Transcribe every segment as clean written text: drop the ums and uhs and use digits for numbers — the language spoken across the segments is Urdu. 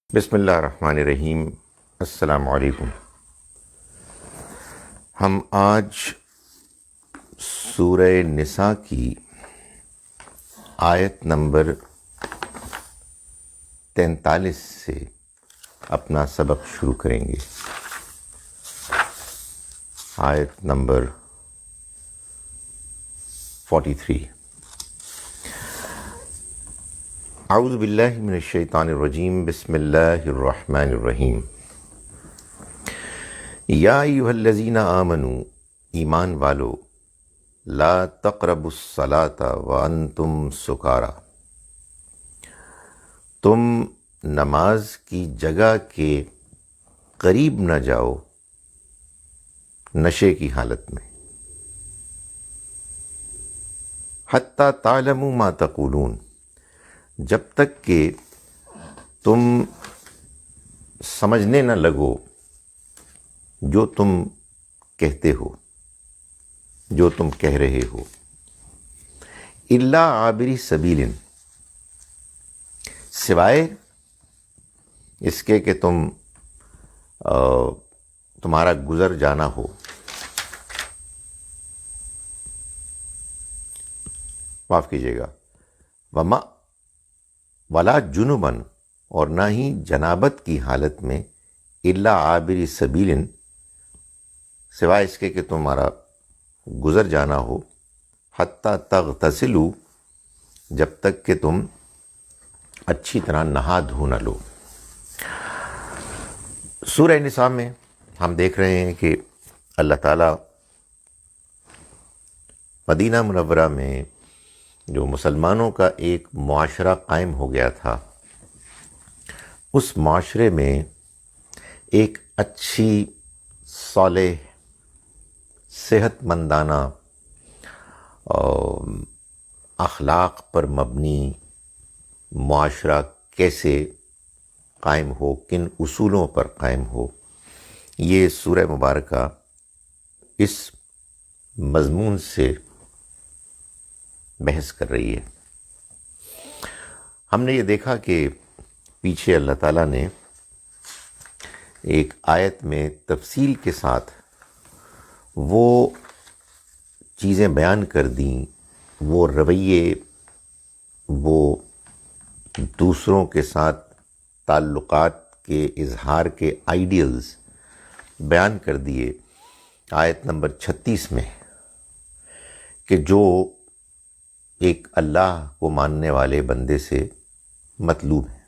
بسم اللہ الرحمن الرحیم۔ السلام علیکم۔ ہم آج سورہ نساء کی آیت نمبر 43 سے اپنا سبق شروع کریں گے۔ آیت نمبر 43۔ اعوذ باللہ من الشیطان الرجیم، بسم اللہ الرحمن الرحیم۔ یا ایھا الذین آمنوا، ایمان والو، لا تقربوا الصلاۃ وانتم سکارا، تم نماز کی جگہ کے قریب نہ جاؤ نشے کی حالت میں، حتی تعلموا ما تقولون، جب تک کہ تم سمجھنے نہ لگو جو تم کہتے ہو، جو تم کہہ رہے ہو۔ الا عابری سبیل، سوائے اس کے کہ تمہارا گزر جانا ہو۔ معاف کیجیے گا، ولا جنبن، اور نہ ہی جنابت کی حالت میں، الا عابری سبیل، سوائے اس کے کہ تمہارا گزر جانا ہو، حتی تغتسلوا، جب تک کہ تم اچھی طرح نہا دھو نہ لو۔ سورہ نساء میں ہم دیکھ رہے ہیں کہ اللہ تعالیٰ مدینہ منورہ میں جو مسلمانوں کا ایک معاشرہ قائم ہو گیا تھا، اس معاشرے میں ایک اچھی، صالح، صحت مندانہ، اخلاق پر مبنی معاشرہ کیسے قائم ہو، کن اصولوں پر قائم ہو، یہ سورہ مبارکہ اس مضمون سے بحث کر رہی ہے۔ ہم نے یہ دیکھا کہ پیچھے اللہ تعالیٰ نے ایک آیت میں تفصیل کے ساتھ وہ چیزیں بیان کر دیں، وہ رویے، وہ دوسروں کے ساتھ تعلقات کے اظہار کے آئیڈیلز بیان کر دیے آیت نمبر 36 میں، کہ جو ایک اللہ کو ماننے والے بندے سے مطلوب ہے۔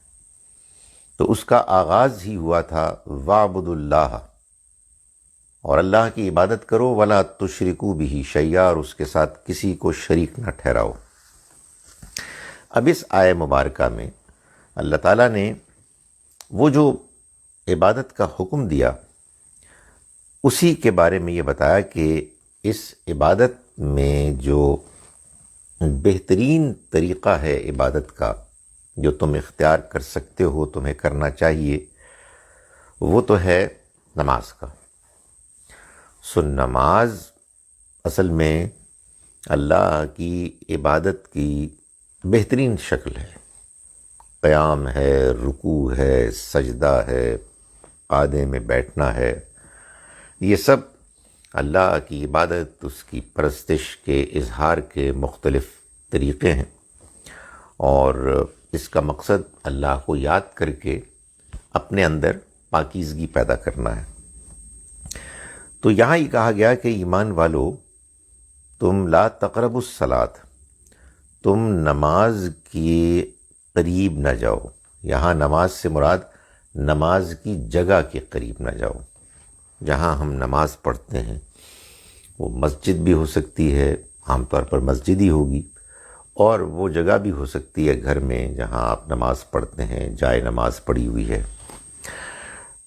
تو اس کا آغاز ہی ہوا تھا وَاعْبُدُوا اللَّهَ، اور اللہ کی عبادت کرو، وَلَا تُشْرِكُوا بِهِ شَيْئًا، اور اس کے ساتھ کسی کو شریک نہ ٹھہراؤ۔ اب اس آیہ مبارکہ میں اللہ تعالیٰ نے وہ جو عبادت کا حکم دیا، اسی کے بارے میں یہ بتایا کہ اس عبادت میں جو بہترین طریقہ ہے عبادت کا، جو تم اختیار کر سکتے ہو، تمہیں کرنا چاہیے، وہ تو ہے نماز کا۔ نماز اصل میں اللہ کی عبادت کی بہترین شکل ہے۔ قیام ہے، رکوع ہے، سجدہ ہے، قعدے میں بیٹھنا ہے، یہ سب اللہ کی عبادت، اس کی پرستش کے اظہار کے مختلف طریقے ہیں، اور اس کا مقصد اللہ کو یاد کر کے اپنے اندر پاکیزگی پیدا کرنا ہے۔ تو یہاں یہ کہا گیا کہ ایمان والو، تم لا تقربوا الصلاۃ، تم نماز کے قریب نہ جاؤ۔ یہاں نماز سے مراد نماز کی جگہ کے قریب نہ جاؤ۔ جہاں ہم نماز پڑھتے ہیں وہ مسجد بھی ہو سکتی ہے، عام طور پر مسجد ہی ہوگی، اور وہ جگہ بھی ہو سکتی ہے گھر میں جہاں آپ نماز پڑھتے ہیں، جائے نماز پڑی ہوئی ہے۔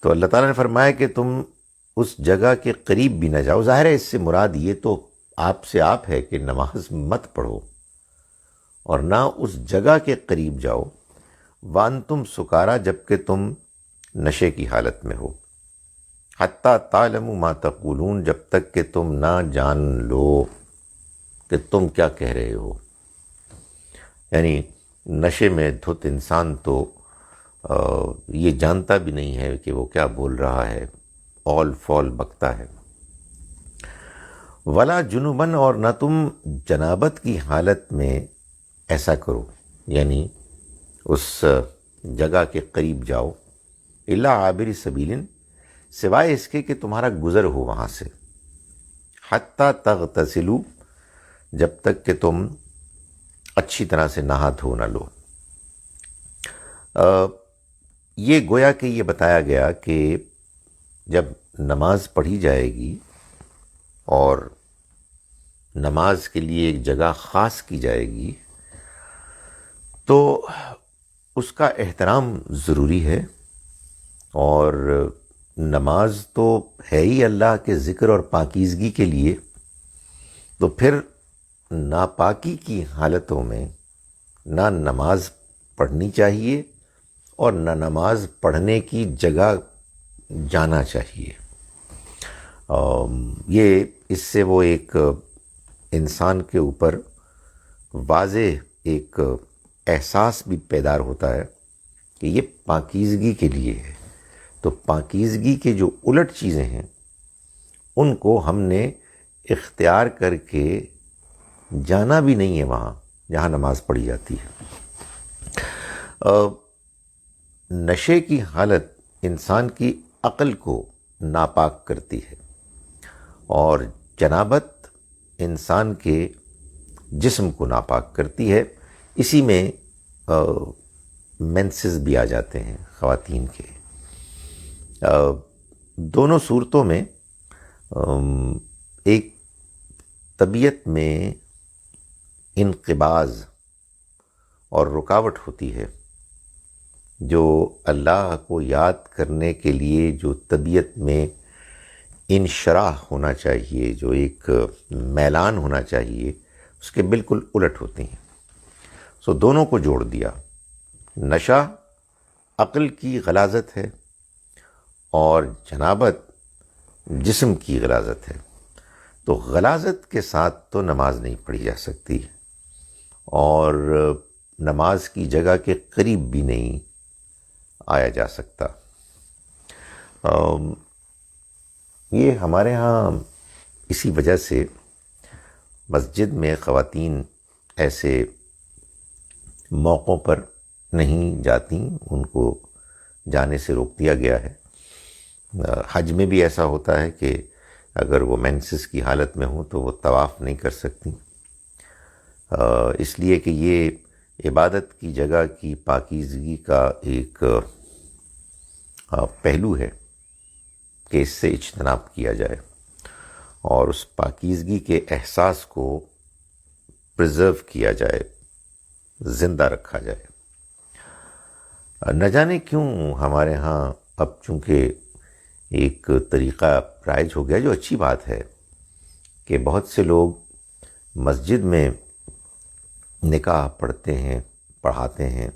تو اللہ تعالیٰ نے فرمایا کہ تم اس جگہ کے قریب بھی نہ جاؤ۔ ظاہر ہے اس سے مراد یہ تو آپ سے آپ ہے کہ نماز مت پڑھو، اور نہ اس جگہ کے قریب جاؤ، وانتم سکارا، جبکہ تم نشے کی حالت میں ہو، حتی تعلموا ما تقولون، جب تک کہ تم نہ جان لو کہ تم کیا کہہ رہے ہو۔ یعنی نشے میں دھت انسان تو یہ جانتا بھی نہیں ہے کہ وہ کیا بول رہا ہے، اول فول بکتا ہے۔ ولا جنوباً، اور نہ تم جنابت کی حالت میں ایسا کرو، یعنی اس جگہ کے قریب جاؤ، الا عابر سبیل، سوائے اس کے کہ تمہارا گزر ہو وہاں سے، حتیٰ تغتسلوا، جب تک کہ تم اچھی طرح سے نہا دھو نہ لو۔ یہ گویا کہ یہ بتایا گیا کہ جب نماز پڑھی جائے گی اور نماز کے لیے ایک جگہ خاص کی جائے گی تو اس کا احترام ضروری ہے، اور نماز تو ہے ہی اللہ کے ذکر اور پاکیزگی کے لیے، تو پھر ناپاکی کی حالتوں میں نہ نماز پڑھنی چاہیے اور نہ نماز پڑھنے کی جگہ جانا چاہیے۔ یہ اس سے وہ ایک انسان کے اوپر واضح ایک احساس بھی پیدا ہوتا ہے کہ یہ پاکیزگی کے لیے ہے، تو پاکیزگی کے جو الٹ چیزیں ہیں ان کو ہم نے اختیار کر کے جانا بھی نہیں ہے وہاں جہاں نماز پڑھی جاتی ہے۔ نشے کی حالت انسان کی عقل کو ناپاک کرتی ہے، اور جنابت انسان کے جسم کو ناپاک کرتی ہے۔ اسی میں مینسز بھی آ جاتے ہیں خواتین کے۔ دونوں صورتوں میں ایک طبیعت میں انقباض اور رکاوٹ ہوتی ہے، جو اللہ کو یاد کرنے کے لیے جو طبیعت میں انشراح ہونا چاہیے، جو ایک میلان ہونا چاہیے، اس کے بالکل الٹ ہوتی ہیں۔ سو دونوں کو جوڑ دیا۔ نشہ عقل کی غلاظت ہے اور جنابت جسم کی غلاظت ہے، تو غلاظت کے ساتھ تو نماز نہیں پڑھی جا سکتی، اور نماز کی جگہ کے قریب بھی نہیں آیا جا سکتا۔ یہ ہمارے ہاں اسی وجہ سے مسجد میں خواتین ایسے موقعوں پر نہیں جاتی، ان کو جانے سے روک دیا گیا ہے۔ حج میں بھی ایسا ہوتا ہے کہ اگر وہ مینسس کی حالت میں ہوں تو وہ طواف نہیں کر سکتی، اس لیے کہ یہ عبادت کی جگہ کی پاکیزگی کا ایک پہلو ہے کہ اس سے اجتناب کیا جائے اور اس پاکیزگی کے احساس کو پرزرو کیا جائے، زندہ رکھا جائے۔ نہ جانے کیوں ہمارے ہاں اب چونکہ ایک طریقہ رائج ہو گیا، جو اچھی بات ہے، کہ بہت سے لوگ مسجد میں نکاح پڑھتے ہیں، پڑھاتے ہیں،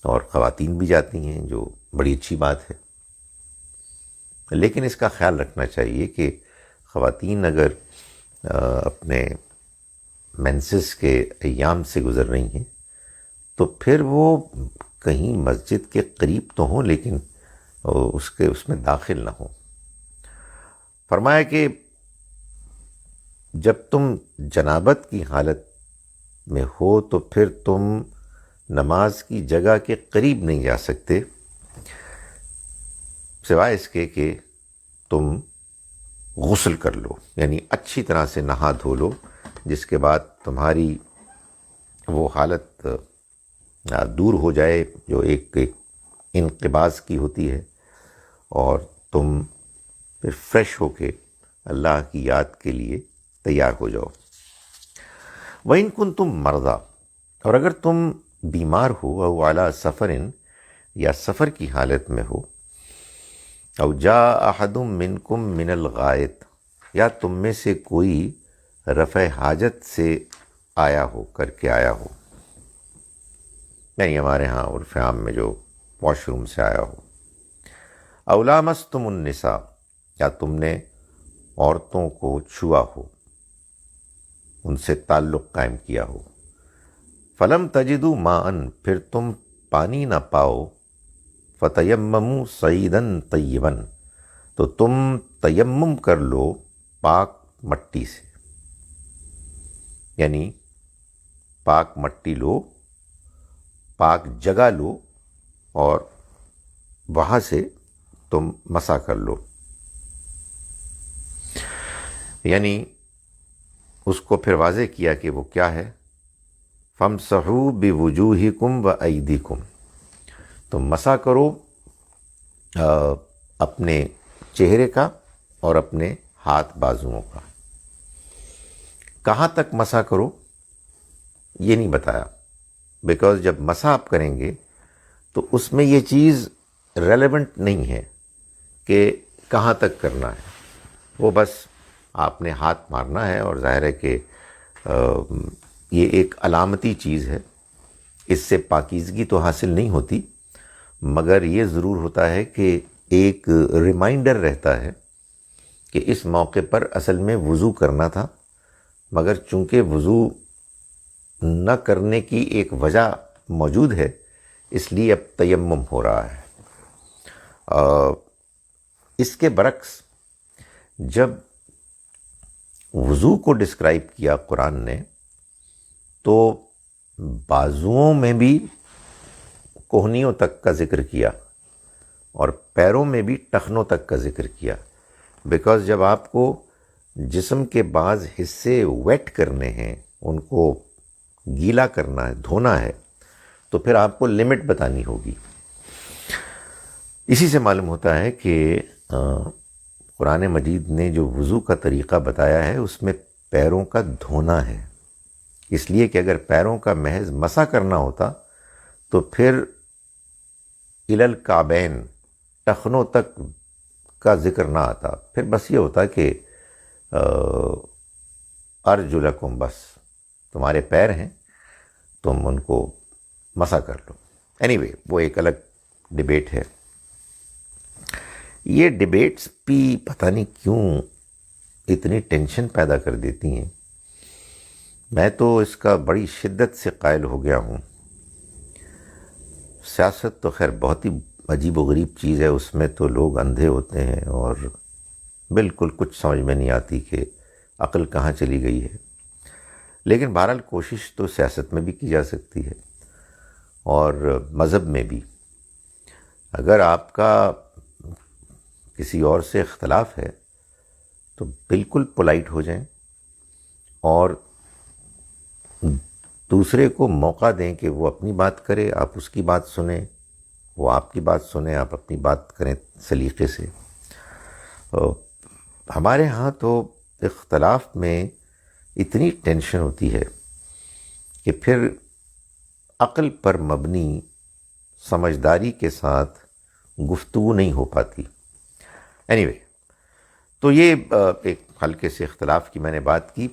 اور خواتین بھی جاتی ہیں، جو بڑی اچھی بات ہے۔ لیکن اس کا خیال رکھنا چاہیے کہ خواتین اگر اپنے مینسس کے ایام سے گزر رہی ہیں تو پھر وہ کہیں مسجد کے قریب تو ہوں لیکن اس میں داخل نہ ہوں۔ فرمایا کہ جب تم جنابت کی حالت میں ہو تو پھر تم نماز کی جگہ کے قریب نہیں جا سکتے، سوائے اس کے کہ تم غسل کر لو، یعنی اچھی طرح سے نہا دھو لو، جس کے بعد تمہاری وہ حالت دور ہو جائے جو ایک انقباض کی ہوتی ہے، اور تم پھر فریش ہو کے اللہ کی یاد کے لیے تیار ہو جاؤ۔ وَإِن كُنتُم مَرْضَىٰ، اور اگر تم بیمار ہو، او عَلَىٰ سَفَرٍ، یا سفر کی حالت میں ہو، او جاء احد منکم من الغائط، یا تم میں سے کوئی رفع حاجت سے آیا ہو، کر کے آیا ہو، یعنی ہمارے ہاں عرف عام میں جو واش روم سے آیا ہو، او لامستم النساء، یا تم نے عورتوں کو چھوا ہو، ان سے تعلق قائم کیا ہو، فلم تجدوا ماءً، پھر تم پانی نہ پاؤ، فتیمموا صعیدا طیبا، تو تم تیمم کر لو پاک مٹی سے، یعنی پاک مٹی لو، پاک جگہ لو اور وہاں سے تم مسح کر لو. یعنی اس کو پھر واضح کیا کہ وہ کیا ہے، فَامْسَحُوا بِوُجُوهِكُمْ وَأَيْدِيكُمْ، تم مسح کرو اپنے چہرے کا اور اپنے ہاتھ بازوؤں کا. کہاں تک مسح کرو یہ نہیں بتایا، بیکاز جب مسح آپ کریں گے تو اس میں یہ چیز ریلیونٹ نہیں ہے کہ کہاں تک کرنا ہے. وہ بس آپ نے ہاتھ مارنا ہے، اور ظاہر ہے کہ یہ ایک علامتی چیز ہے، اس سے پاکیزگی تو حاصل نہیں ہوتی، مگر یہ ضرور ہوتا ہے کہ ایک ریمائنڈر رہتا ہے کہ اس موقع پر اصل میں وضو کرنا تھا، مگر چونکہ وضو نہ کرنے کی ایک وجہ موجود ہے اس لیے اب تیمم ہو رہا ہے. اس کے برعکس جب وضو کو ڈسکرائب کیا قرآن نے تو بازوؤں میں بھی کوہنیوں تک کا ذکر کیا اور پیروں میں بھی ٹخنوں تک کا ذکر کیا، بیکاز جب آپ کو جسم کے بعض حصے ویٹ کرنے ہیں، ان کو گیلا کرنا ہے، دھونا ہے، تو پھر آپ کو لمٹ بتانی ہوگی. اسی سے معلوم ہوتا ہے کہ قرآن مجید نے جو وضو کا طریقہ بتایا ہے اس میں پیروں کا دھونا ہے، اس لیے کہ اگر پیروں کا محض مسح کرنا ہوتا تو پھر الی الکعبین، ٹخنوں تک کا ذکر نہ آتا، پھر بس یہ ہوتا کہ ارجلکم، بس تمہارے پیر ہیں تم ان کو مسح کر لو. اینی وے وہ ایک الگ ڈیبیٹ ہے. یہ ڈیبیٹس بھی پتہ نہیں کیوں اتنی ٹینشن پیدا کر دیتی ہیں. میں تو اس کا بڑی شدت سے قائل ہو گیا ہوں. سیاست تو خیر بہت ہی عجیب و غریب چیز ہے، اس میں تو لوگ اندھے ہوتے ہیں اور بالکل کچھ سمجھ میں نہیں آتی کہ عقل کہاں چلی گئی ہے. لیکن بہرحال کوشش تو سیاست میں بھی کی جا سکتی ہے اور مذہب میں بھی. اگر آپ کا کسی اور سے اختلاف ہے تو بالکل پولائٹ ہو جائیں اور دوسرے کو موقع دیں کہ وہ اپنی بات کرے، آپ اس کی بات سنیں، وہ آپ کی بات سنیں، آپ اپنی بات کریں سلیقے سے. ہمارے ہاں تو اختلاف میں اتنی ٹینشن ہوتی ہے کہ پھر عقل پر مبنی سمجھداری کے ساتھ گفتگو نہیں ہو پاتی. اینی وے تو یہ ایک ہلکے سے اختلاف کی میں نے بات کی.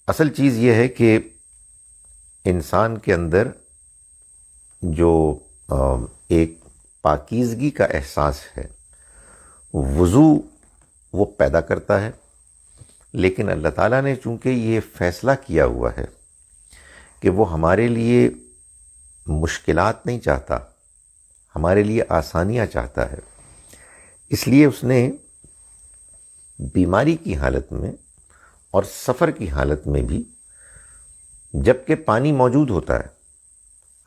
اصل چیز یہ ہے کہ انسان کے اندر جو ایک پاکیزگی کا احساس ہے وضو وہ پیدا کرتا ہے، لیکن اللہ تعالیٰ نے چونکہ یہ فیصلہ کیا ہوا ہے کہ وہ ہمارے لیے مشکلات نہیں چاہتا، ہمارے لیے آسانیاں چاہتا ہے، اس لیے اس نے بیماری کی حالت میں اور سفر کی حالت میں بھی، جب کہ پانی موجود ہوتا ہے،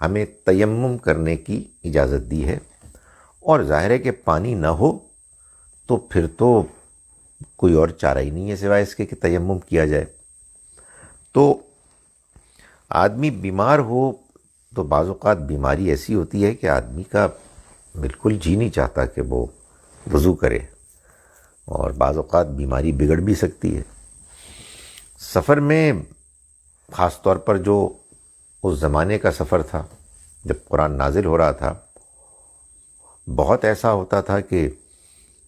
ہمیں تیمم کرنے کی اجازت دی ہے. اور ظاہر ہے کہ پانی نہ ہو تو پھر تو کوئی اور چارہ ہی نہیں ہے سوائے اس کے کہ تیمم کیا جائے. تو آدمی بیمار ہو تو بعض اوقات بیماری ایسی ہوتی ہے کہ آدمی کا بالکل جی نہیں چاہتا کہ وہ وضو کرے، اور بعض اوقات بیماری بگڑ بھی سکتی ہے. سفر میں خاص طور پر جو اس زمانے کا سفر تھا جب قرآن نازل ہو رہا تھا، بہت ایسا ہوتا تھا کہ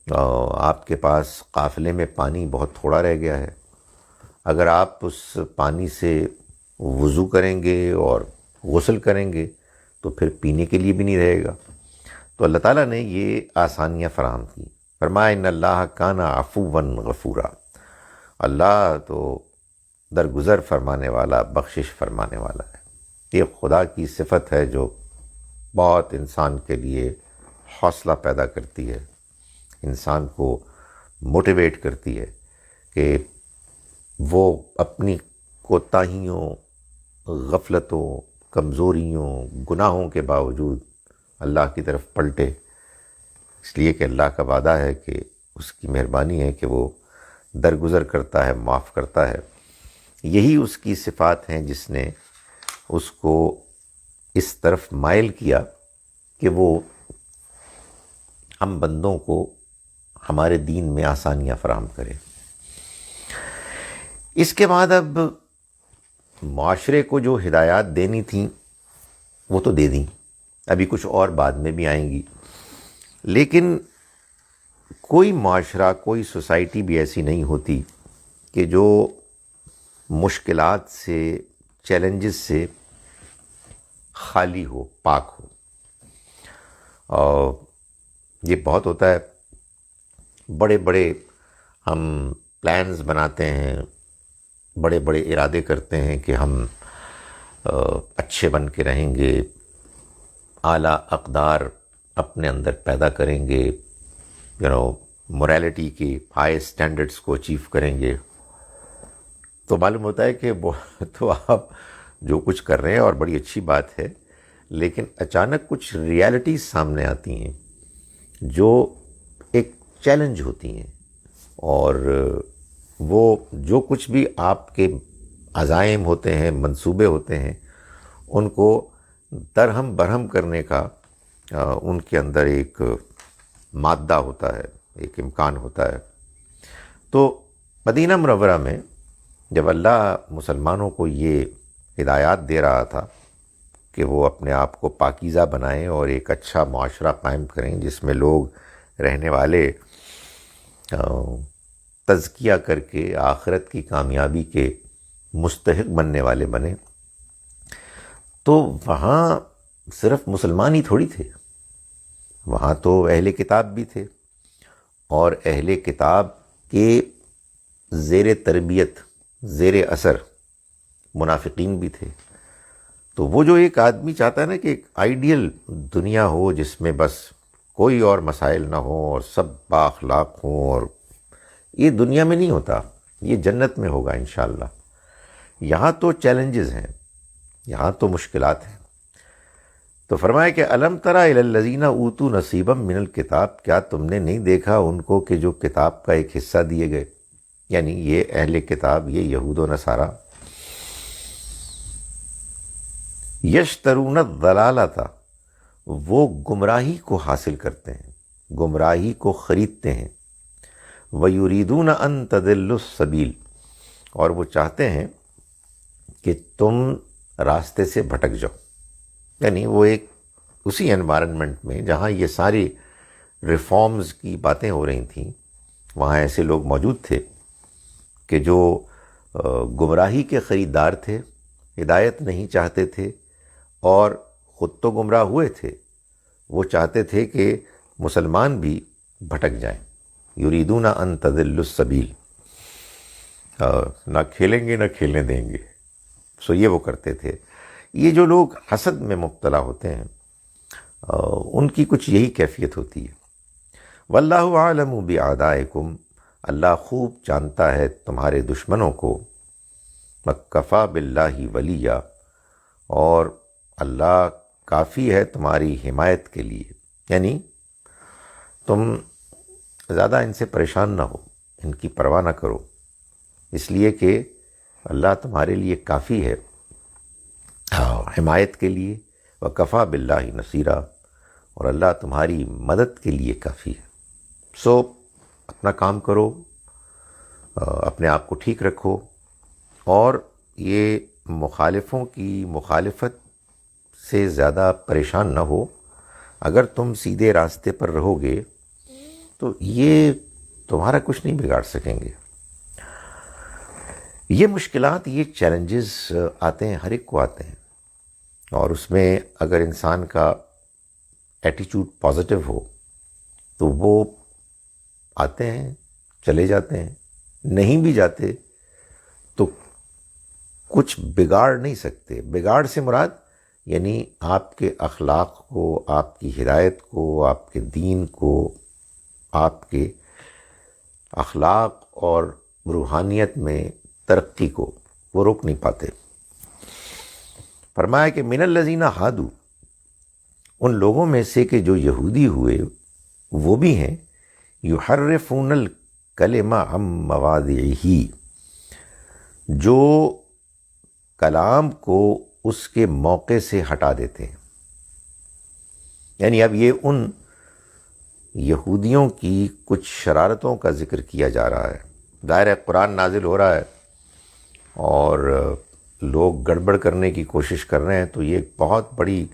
آپ کے پاس قافلے میں پانی بہت تھوڑا رہ گیا ہے، اگر آپ اس پانی سے وضو کریں گے اور غسل کریں گے تو پھر پینے کے لیے بھی نہیں رہے گا. تو اللہ تعالیٰ نے یہ آسانیاں فراہم کی. فرمایا ان اللہ کان عفوا غفورا، اللہ تو درگزر فرمانے والا، بخشش فرمانے والا ہے. یہ خدا کی صفت ہے جو بہت انسان کے لیے حوصلہ پیدا کرتی ہے، انسان کو موٹیویٹ کرتی ہے کہ وہ اپنی کوتاہیوں، غفلتوں، کمزوریوں، گناہوں کے باوجود اللہ کی طرف پلٹے، اس لیے کہ اللہ کا وعدہ ہے کہ اس کی مہربانی ہے کہ وہ درگزر کرتا ہے، معاف کرتا ہے۔ یہی اس کی صفات ہیں جس نے اس کو اس طرف مائل کیا کہ وہ ہم بندوں کو ہمارے دین میں آسانیاں فراہم کرے۔ اس کے بعد اب معاشرے کو جو ہدایات دینی تھیں وہ تو دے دیں، ابھی کچھ اور بعد میں بھی آئیں گی، لیکن کوئی معاشرہ، کوئی سوسائٹی بھی ایسی نہیں ہوتی کہ جو مشکلات سے، چیلنجز سے خالی ہو، پاک ہو۔ اور یہ بہت ہوتا ہے، بڑے بڑے ہم پلانز بناتے ہیں، بڑے بڑے ارادے کرتے ہیں کہ ہم اچھے بن کے رہیں گے، اعلیٰ اقدار اپنے اندر پیدا کریں گے، موریلٹی کی ہائی سٹینڈرڈز کو اچیو کریں گے، تو معلوم ہوتا ہے کہ وہ تو آپ جو کچھ کر رہے ہیں اور بڑی اچھی بات ہے، لیکن اچانک کچھ ریالٹیز سامنے آتی ہیں جو ایک چیلنج ہوتی ہیں، اور وہ جو کچھ بھی آپ کے عزائم ہوتے ہیں، منصوبے ہوتے ہیں، ان کو درہم برہم کرنے کا ان کے اندر ایک مادہ ہوتا ہے، ایک امکان ہوتا ہے۔ تو مدینہ منورہ میں جب اللہ مسلمانوں کو یہ ہدایات دے رہا تھا کہ وہ اپنے آپ کو پاکیزہ بنائیں اور ایک اچھا معاشرہ قائم کریں جس میں لوگ رہنے والے تزکیہ کر کے آخرت کی کامیابی کے مستحق بننے والے بنے، تو وہاں صرف مسلمان ہی تھوڑی تھے، وہاں تو اہل کتاب بھی تھے، اور اہل کتاب کے زیر تربیت، زیر اثر منافقین بھی تھے۔ تو وہ جو ایک آدمی چاہتا ہے نا کہ ایک آئیڈیل دنیا ہو جس میں بس کوئی اور مسائل نہ ہوں اور سب بااخلاق ہوں، اور یہ دنیا میں نہیں ہوتا، یہ جنت میں ہوگا انشاءاللہ۔ یہاں تو چیلنجز ہیں، یہاں تو مشکلات ہیں۔ تو فرمایا کہ الم تری الی الذین اوتوا نصیبا من الکتاب، کیا تم نے نہیں دیکھا ان کو کہ جو کتاب کا ایک حصہ دیے گئے، یعنی یہ اہل کتاب، یہ یہود و نصارہ، یشترون الضلالۃ، وہ گمراہی کو حاصل کرتے ہیں، گمراہی کو خریدتے ہیں، وَيُرِيدُونَ أَن تَضِلُّوا السَّبِيلَ، اور وہ چاہتے ہیں کہ تم راستے سے بھٹک جاؤ۔ یعنی وہ ایک اسی انوائرنمنٹ میں جہاں یہ ساری ریفارمز کی باتیں ہو رہی تھیں، وہاں ایسے لوگ موجود تھے کہ جو گمراہی کے خریدار تھے، ہدایت نہیں چاہتے تھے، اور خود تو گمراہ ہوئے تھے، وہ چاہتے تھے کہ مسلمان بھی بھٹک جائیں۔ یریدون ان تضلوا السبیل، نہ کھیلیں گے نہ کھیلنے دیں گے، سو یہ وہ کرتے تھے۔ یہ جو لوگ حسد میں مبتلا ہوتے ہیں ان کی کچھ یہی کیفیت ہوتی ہے۔ واللہ اعلم باعدائکم، اللہ خوب جانتا ہے تمہارے دشمنوں کو، وکفیٰ باللہ ولیہ، اور اللہ کافی ہے تمہاری حمایت کے لیے، یعنی تم زیادہ ان سے پریشان نہ ہو، ان کی پرواہ نہ کرو، اس لیے کہ اللہ تمہارے لیے کافی ہے حمایت کے لیے، وکفیٰ باللہ نصیرا، اور اللہ تمہاری مدد کے لیے کافی ہے۔ سو اپنا کام کرو، اپنے آپ کو ٹھیک رکھو، اور یہ مخالفوں کی مخالفت سے زیادہ پریشان نہ ہو۔ اگر تم سیدھے راستے پر رہو گے تو یہ تمہارا کچھ نہیں بگاڑ سکیں گے۔ یہ مشکلات، یہ چیلنجز آتے ہیں، ہر ایک کو آتے ہیں، اور اس میں اگر انسان کا ایٹیچیوڈ پازیٹیو ہو تو وہ آتے ہیں، چلے جاتے ہیں، نہیں بھی جاتے تو کچھ بگاڑ نہیں سکتے۔ بگاڑ سے مراد یعنی آپ کے اخلاق کو، آپ کی ہدایت کو، آپ کے دین کو، آپ کے اخلاق اور روحانیت میں ترقی کو وہ روک نہیں پاتے۔ فرمایا کہ من الذین ہادو، ان لوگوں میں سے کہ جو یہودی ہوئے وہ بھی ہیں، یحرفون الکلم عن مواضعہ، جو کلام کو اس کے موقع سے ہٹا دیتے ہیں۔ یعنی اب یہ ان یہودیوں کی کچھ شرارتوں کا ذکر کیا جا رہا ہے۔ ظاہر ہے قرآن نازل ہو رہا ہے اور لوگ گڑبڑ کرنے کی کوشش کر رہے ہیں، تو یہ ایک بہت بڑی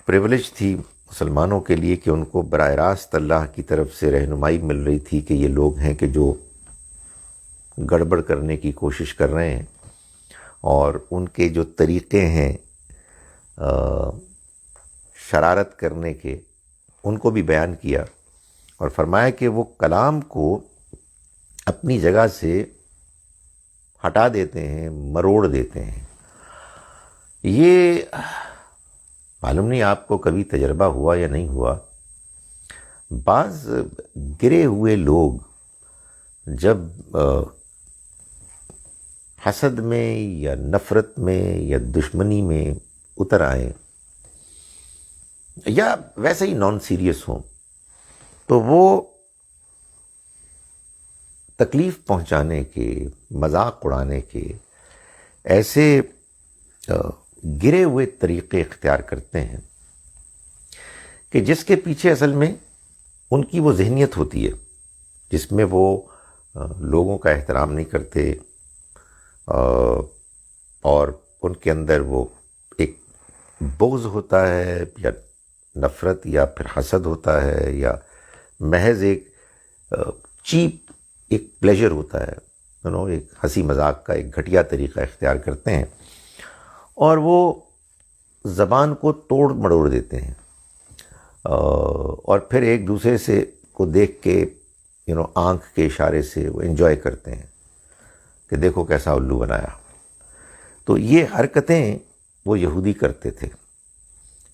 پریولیج تھی مسلمانوں کے لیے کہ ان کو براہ راست اللہ کی طرف سے رہنمائی مل رہی تھی کہ یہ لوگ ہیں کہ جو گڑبڑ کرنے کی کوشش کر رہے ہیں، اور ان کے جو طریقے ہیں شرارت کرنے کے، ان کو بھی بیان کیا، اور فرمایا کہ وہ کلام کو اپنی جگہ سے ہٹا دیتے ہیں، مروڑ دیتے ہیں۔ یہ معلوم نہیں آپ کو کبھی تجربہ ہوا یا نہیں ہوا، بعض گرے ہوئے لوگ جب حسد میں یا نفرت میں یا دشمنی میں اتر آئیں یا ویسے ہی نان سیریس ہوں، تو وہ تکلیف پہنچانے کے، مذاق اڑانے کے ایسے گرے ہوئے طریقے اختیار کرتے ہیں کہ جس کے پیچھے اصل میں ان کی وہ ذہنیت ہوتی ہے جس میں وہ لوگوں کا احترام نہیں کرتے، اور ان کے اندر وہ ایک بغض ہوتا ہے یا نفرت یا پھر حسد ہوتا ہے، یا محض ایک چیپ ایک پلیجر ہوتا ہے، ایک ہنسی مذاق کا ایک گھٹیا طریقہ اختیار کرتے ہیں، اور وہ زبان کو توڑ مڑوڑ دیتے ہیں، اور پھر ایک دوسرے سے کو دیکھ کے آنکھ کے اشارے سے وہ انجوائے کرتے ہیں کہ دیکھو کیسا الو بنایا۔ تو یہ حرکتیں وہ یہودی کرتے تھے۔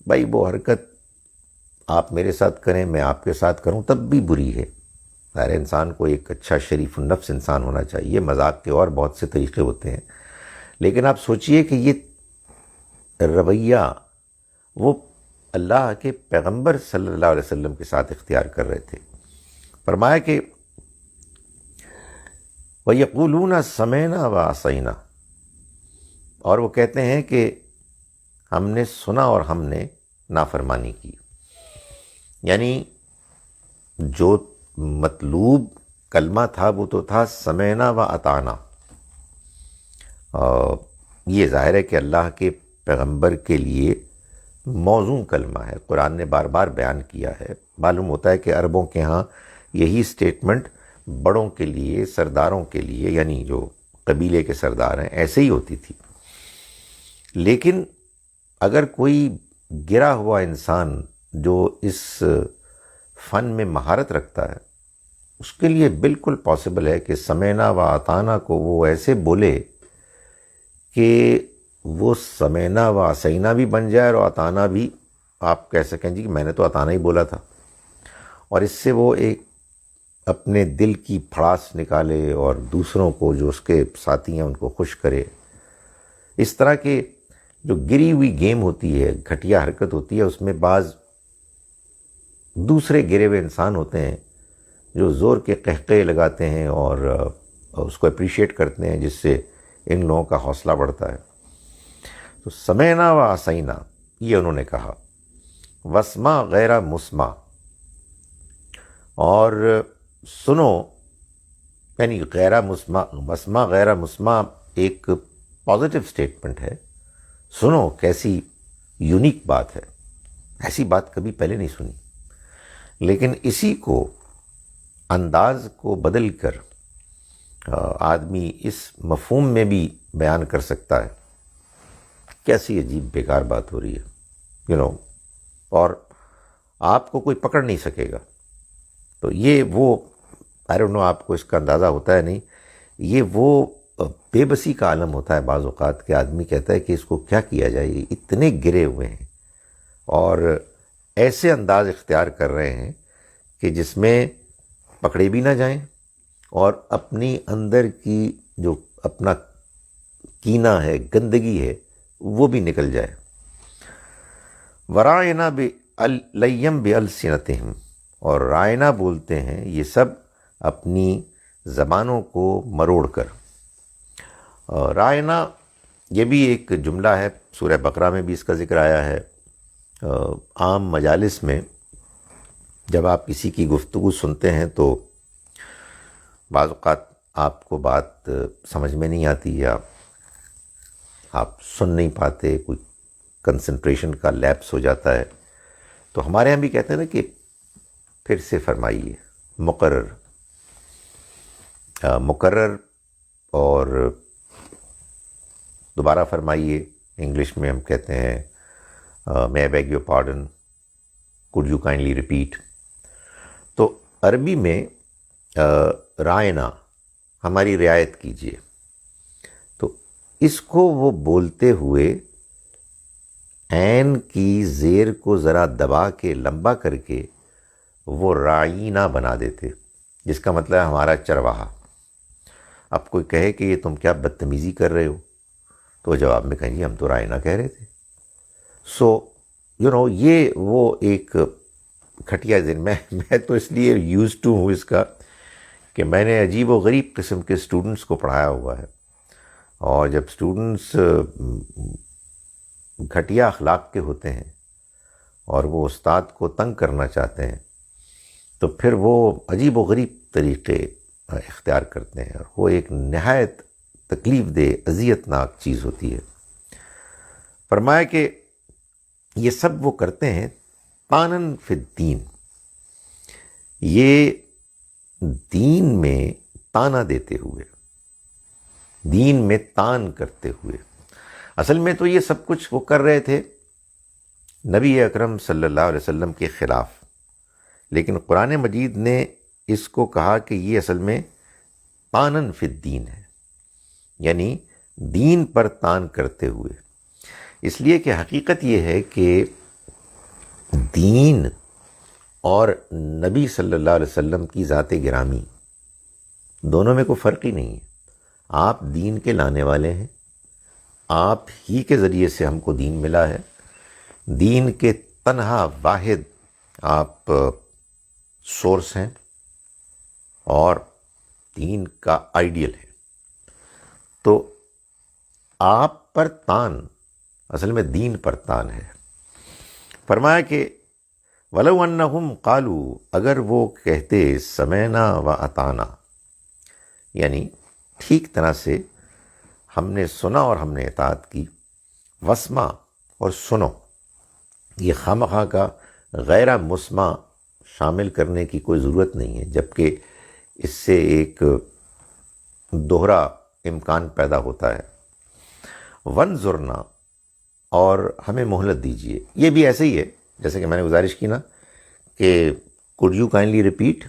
بھائی وہ حرکت آپ میرے ساتھ کریں، میں آپ کے ساتھ کروں، تب بھی بری ہے۔ ہر انسان کو ایک اچھا شریف النفس انسان ہونا چاہیے۔ مذاق کے اور بہت سے طریقے ہوتے ہیں، لیکن آپ سوچئے کہ یہ رویہ وہ اللہ کے پیغمبر صلی اللہ علیہ وسلم کے ساتھ اختیار کر رہے تھے۔ فرمایا کہ وَيَقُولُونَ سَمِعْنَا وَعَصَيْنَا، اور وہ کہتے ہیں کہ ہم نے سنا اور ہم نے نافرمانی کی۔ یعنی جو مطلوب کلمہ تھا وہ تو تھا سمعنا و اطعنا۔ یہ ظاہر ہے کہ اللہ کے پیغمبر کے لیے موزوں کلمہ ہے، قرآن نے بار بار بیان کیا ہے۔ معلوم ہوتا ہے کہ عربوں کے ہاں یہی سٹیٹمنٹ بڑوں کے لیے، سرداروں کے لیے، یعنی جو قبیلے کے سردار ہیں، ایسے ہی ہوتی تھی۔ لیکن اگر کوئی گرا ہوا انسان جو اس فن میں مہارت رکھتا ہے، اس کے لیے بالکل پاسبل ہے کہ سمعنا و اطعنا کو وہ ایسے بولے کہ وہ سمعنا و عصینا بھی بن جائے اور اطعنا بھی آپ کہہ سکیں جی کہ میں نے تو اطعنا ہی بولا تھا، اور اس سے وہ ایک اپنے دل کی پھڑاس نکالے اور دوسروں کو جو اس کے ساتھی ہیں ان کو خوش کرے۔ اس طرح کے جو گری ہوئی گیم ہوتی ہے، گھٹیا حرکت ہوتی ہے، اس میں بعض دوسرے گرے ہوئے انسان ہوتے ہیں جو زور کے قہقہے لگاتے ہیں اور اس کو اپریشیٹ کرتے ہیں، جس سے ان لوگوں کا حوصلہ بڑھتا ہے۔ تو سمعنا و عصینا یہ انہوں نے کہا، واسمع غیر مسمع، اور سنو، یعنی غیر مسمع، واسمع غیر مسمع ایک پازیٹیو سٹیٹمنٹ ہے۔ سنو کیسی یونیک بات ہے، ایسی بات کبھی پہلے نہیں سنی۔ لیکن اسی کو انداز کو بدل کر آدمی اس مفہوم میں بھی بیان کر سکتا ہے، کیسی عجیب بیکار بات ہو رہی ہے، اور آپ کو کوئی پکڑ نہیں سکے گا۔ تو یہ وہ آئی ڈونٹ نو آپ کو اس کا اندازہ ہوتا ہے نہیں، یہ وہ بے بسی کا عالم ہوتا ہے بعض اوقات کہ آدمی کہتا ہے کہ اس کو کیا کیا جائے، یہ اتنے گرے ہوئے ہیں اور ایسے انداز اختیار کر رہے ہیں کہ جس میں پکڑے بھی نہ جائیں اور اپنی اندر کی جو اپنا کینہ ہے، گندگی ہے، وہ بھی نکل جائے۔ ورائنا لیم بِأَلْسِنَتِهِمْ، اور رائنا بولتے ہیں یہ سب اپنی زبانوں کو مروڑ کر۔ رائنا یہ بھی ایک جملہ ہے، سورہ بقرہ میں بھی اس کا ذکر آیا ہے۔ عام مجالس میں جب آپ کسی کی گفتگو سنتے ہیں تو بعض اوقات آپ کو بات سمجھ میں نہیں آتی یا آپ سن نہیں پاتے، کوئی کنسنٹریشن کا لیپس ہو جاتا ہے، تو ہمارے ہاں بھی کہتے ہیں نا کہ پھر سے فرمائیے، مقرر اور دوبارہ فرمائیے۔ انگلش میں ہم کہتے ہیں may I beg your pardon, could you kindly repeat۔ تو عربی میں رائنا ہماری رعایت کیجیے، تو اس کو وہ بولتے ہوئے عین کی زیر کو ذرا دبا کے لمبا کر کے وہ رائنا بنا دیتے، جس کا مطلب ہے ہمارا چرواہا۔ اب کوئی کہے کہ یہ تم کیا بدتمیزی کر رہے ہو، تو جواب میں کہیں گے ہم تو رائنا کہہ رہے تھے۔ سو یہ وہ ایک کھٹیا دن میں تو اس لیے یوز ٹو ہوں اس کا کہ میں نے عجیب و غریب قسم کے اسٹوڈنٹس کو پڑھایا ہوا ہے، اور جب اسٹوڈنٹس گھٹیا اخلاق کے ہوتے ہیں اور وہ استاد کو تنگ کرنا چاہتے ہیں تو پھر وہ عجیب و غریب طریقے اختیار کرتے ہیں، اور وہ ایک نہایت تکلیف دہ اذیت ناک چیز ہوتی ہے۔ فرمایا کہ یہ سب وہ کرتے ہیں طعناً فی الدین، یہ دین میں طعنہ دیتے ہوئے، دین میں طعن کرتے ہوئے۔ اصل میں تو یہ سب کچھ وہ کر رہے تھے نبی اکرم صلی اللہ علیہ وسلم کے خلاف، لیکن قرآن مجید نے اس کو کہا کہ یہ اصل میں طعناً فی الدین ہے، یعنی دین پر طعن کرتے ہوئے۔ اس لیے کہ حقیقت یہ ہے کہ دین اور نبی صلی اللہ علیہ وسلم کی ذات گرامی دونوں میں کوئی فرق ہی نہیں ہے۔ آپ دین کے لانے والے ہیں، آپ ہی کے ذریعے سے ہم کو دین ملا ہے، دین کے تنہا واحد آپ سورس ہیں اور دین کا آئیڈیل ہے۔ تو آپ پر طعن اصل میں دین پر طعن ہے۔ فرمایا کہ وَلَوْ أَنَّهُمْ قَالُوا، اگر وہ کہتے سَمِعْنَا وَأَطَعْنَا، یعنی ٹھیک طرح سے ہم نے سنا اور ہم نے اطاعت کی، وَاسْمَعْ، اور سنو، یہ خامخواہ کا غیر مسمع شامل کرنے کی کوئی ضرورت نہیں ہے، جبکہ اس سے ایک دوہرا امکان پیدا ہوتا ہے۔ وَانظُرْنَا، اور ہمیں مہلت دیجیے۔ یہ بھی ایسے ہی ہے جیسے کہ میں نے گزارش کی نا کہ could you kindly repeat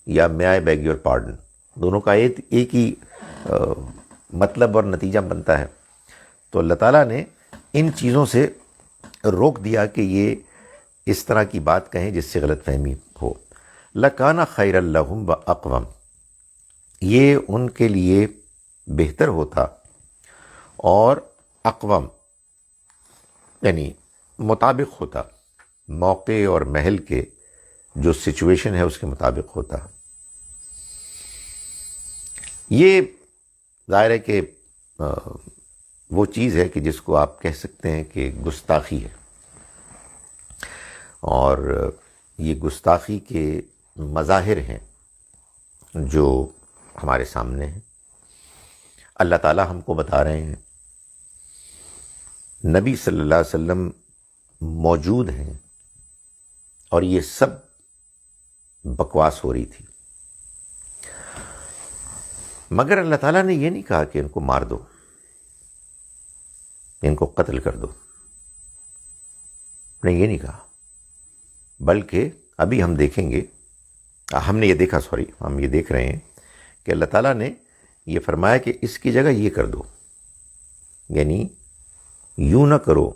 یا may I beg your pardon، دونوں کا ایک ہی مطلب اور نتیجہ بنتا ہے۔ تو اللہ تعالیٰ نے ان چیزوں سے روک دیا کہ یہ اس طرح کی بات کہیں جس سے غلط فہمی ہو۔ لَكَانَ خَيْرًا لَهُمْ وَأَقْوَمَ، یہ ان کے لیے بہتر ہوتا اور اقوم یعنی مطابق ہوتا، موقع اور محل کے جو سچویشن ہے اس کے مطابق ہوتا۔ یہ ظاہر ہے کہ وہ چیز ہے کہ جس کو آپ کہہ سکتے ہیں کہ گستاخی ہے، اور یہ گستاخی کے مظاہر ہیں جو ہمارے سامنے ہیں۔ اللہ تعالیٰ ہم کو بتا رہے ہیں، نبی صلی اللہ علیہ وسلم موجود ہیں، اور یہ سب بکواس ہو رہی تھی، مگر اللہ تعالیٰ نے یہ نہیں کہا کہ ان کو مار دو، ان کو قتل کر دو، نے یہ نہیں کہا، بلکہ ابھی ہم دیکھیں گے، ہم یہ دیکھ رہے ہیں کہ اللہ تعالیٰ نے یہ فرمایا کہ اس کی جگہ یہ کر دو، یعنی یوں نہ کرو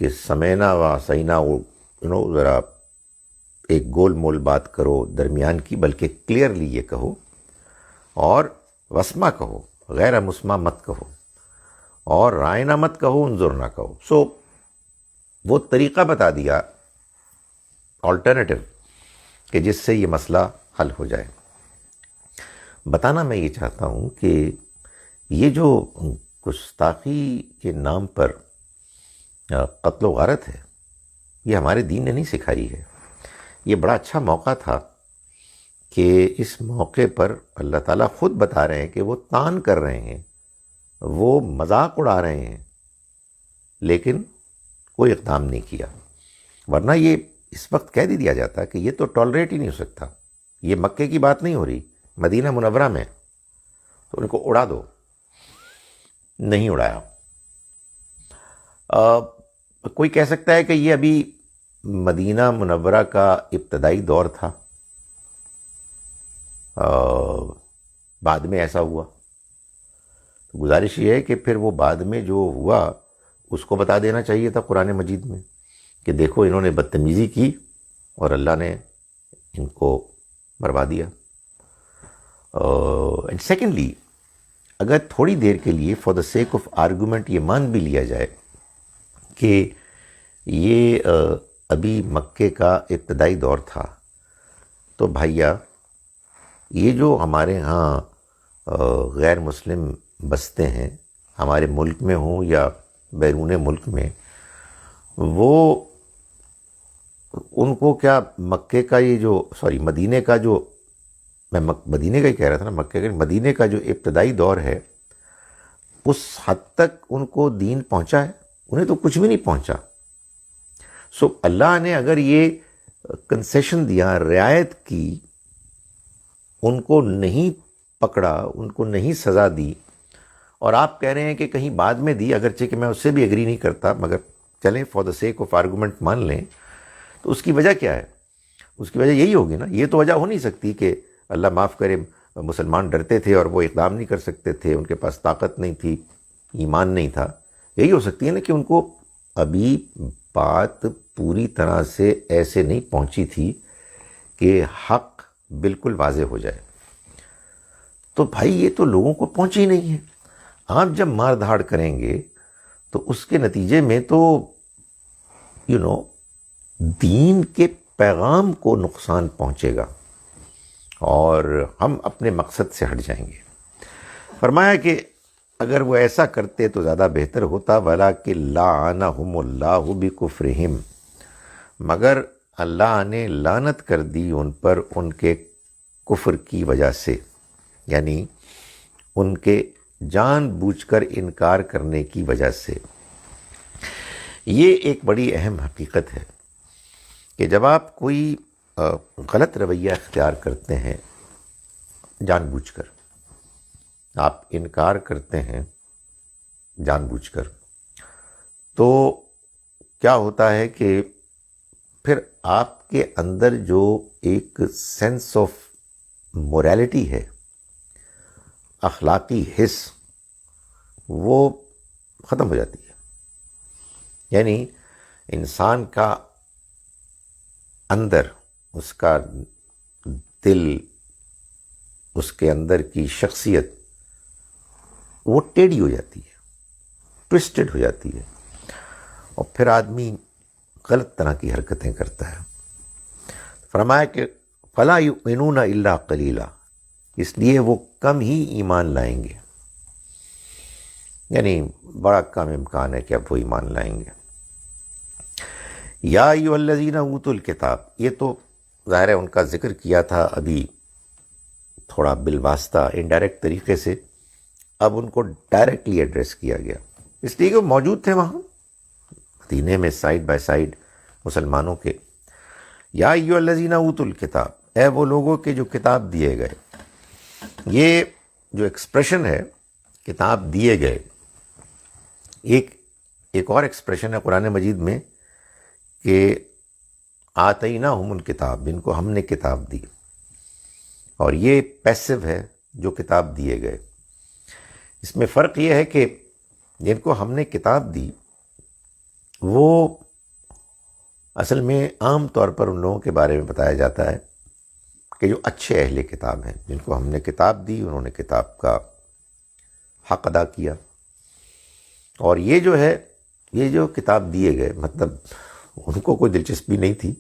کہ سمینا و سینا ذرا ایک گول مول بات کرو درمیان کی، بلکہ کلیئرلی یہ کہو، اور وسما کہو، غیر مسمع مت کہو، اور رائنا مت کہو، انظر نہ کہو. سو وہ طریقہ بتا دیا آلٹرنیٹو کہ جس سے یہ مسئلہ حل ہو جائے. بتانا میں یہ چاہتا ہوں کہ یہ جو گستاخی کے نام پر قتل و غارت ہے، یہ ہمارے دین نے نہیں سکھائی ہے. یہ بڑا اچھا موقع تھا کہ اس موقع پر اللہ تعالیٰ خود بتا رہے ہیں کہ وہ تان کر رہے ہیں، وہ مذاق اڑا رہے ہیں، لیکن کوئی اقدام نہیں کیا. ورنہ یہ اس وقت کہہ دیا جاتا کہ یہ تو ٹالریٹ ہی نہیں ہو سکتا، یہ مکے کی بات نہیں ہو رہی، مدینہ منورہ میں، تو ان کو اڑا دو. نہیں اڑایا. کوئی کہہ سکتا ہے کہ یہ ابھی مدینہ منورہ کا ابتدائی دور تھا، بعد میں ایسا ہوا. تو گزارش یہ ہے کہ پھر وہ بعد میں جو ہوا اس کو بتا دینا چاہیے تھا قرآن مجید میں کہ دیکھو انہوں نے بدتمیزی کی اور اللہ نے ان کو مروا دیا. اینڈ سیکنڈلی، اگر تھوڑی دیر کے لیے for the sake of argument یہ مان بھی لیا جائے کہ یہ ابھی مکے کا ابتدائی دور تھا، تو بھائیا یہ جو ہمارے ہاں غیر مسلم بستے ہیں، ہمارے ملک میں ہوں یا بیرون ملک میں، وہ ان کو کیا مکے کا یہ جو مدینے کا جو، میں مدینے کا ہی کہہ رہا تھا نا، مکے کا، مدینے کا جو ابتدائی دور ہے اس حد تک ان کو دین پہنچا ہے؟ انہیں تو کچھ بھی نہیں پہنچا. سو اللہ نے اگر یہ کنسیشن دیا، رعایت کی، ان کو نہیں پکڑا، ان کو نہیں سزا دی، اور آپ کہہ رہے ہیں کہ کہیں بعد میں دی، اگرچہ کہ میں اس سے بھی ایگری نہیں کرتا، مگر چلیں for the sake of argument مان لیں، تو اس کی وجہ کیا ہے؟ اس کی وجہ یہی ہوگی نا. یہ تو وجہ ہو نہیں سکتی کہ اللہ معاف کرے مسلمان ڈرتے تھے اور وہ اقدام نہیں کر سکتے تھے، ان کے پاس طاقت نہیں تھی، ایمان نہیں تھا. یہی ہو سکتی ہے نا کہ ان کو ابھی بات پوری طرح سے ایسے نہیں پہنچی تھی کہ حق بالکل واضح ہو جائے. تو بھائی یہ تو لوگوں کو پہنچی نہیں ہے. آپ جب مار دھاڑ کریں گے تو اس کے نتیجے میں تو دین کے پیغام کو نقصان پہنچے گا اور ہم اپنے مقصد سے ہٹ جائیں گے. فرمایا کہ اگر وہ ایسا کرتے تو زیادہ بہتر ہوتا، وَلَٰكِن لَّعَنَهُمُ اللَّهُ بِكُفْرِهِمْ، مگر اللہ نے لعنت کر دی ان پر ان کے کفر کی وجہ سے، یعنی ان کے جان بوجھ کر انکار کرنے کی وجہ سے. یہ ایک بڑی اہم حقیقت ہے کہ جب آپ کوئی غلط رویہ اختیار کرتے ہیں، جان بوجھ کر آپ انکار کرتے ہیں جان بوجھ کر، تو کیا ہوتا ہے کہ پھر آپ کے اندر جو ایک سینس آف موریلٹی ہے، اخلاقی حس، وہ ختم ہو جاتی ہے. یعنی انسان کا اندر، اس کا دل، اس کے اندر کی شخصیت وہ ٹیڑھی ہو جاتی ہے، ٹوسٹڈ ہو جاتی ہے، اور پھر آدمی غلط طرح کی حرکتیں کرتا ہے. فرمایا کہ فَلَا يُؤْمِنُونَ إِلَّا قَلِيلًا، اس لیے وہ کم ہی ایمان لائیں گے، یعنی بڑا کم امکان ہے کہ اب وہ ایمان لائیں گے. یا ایھا الذین اوتوا الکتاب، یہ تو ظاہر ہے ان کا ذکر کیا تھا ابھی تھوڑا بالواسطہ انڈائریکٹ طریقے سے، اب ان کو ڈائریکٹلی ایڈریس کیا گیا، اس لیے کہ وہ موجود تھے وہاں مدینے میں سائیڈ بائی سائیڈ مسلمانوں کے. یا ایھا الذین اوتوا الکتاب، اے وہ لوگوں کے جو کتاب دیے گئے. یہ جو ایکسپریشن ہے کتاب دیے گئے، ایک اور ایکسپریشن ہے قرآن مجید میں کہ آتیناہم الکتاب، جن کو ہم نے کتاب دی، اور یہ پیسو ہے جو کتاب دیے گئے. اس میں فرق یہ ہے کہ جن کو ہم نے کتاب دی وہ اصل میں عام طور پر ان لوگوں کے بارے میں بتایا جاتا ہے کہ جو اچھے اہل کتاب ہیں، جن کو ہم نے کتاب دی انہوں نے کتاب کا حق ادا کیا، اور یہ جو ہے یہ جو کتاب دیے گئے مطلب ان کو کوئی دلچسپی نہیں تھی،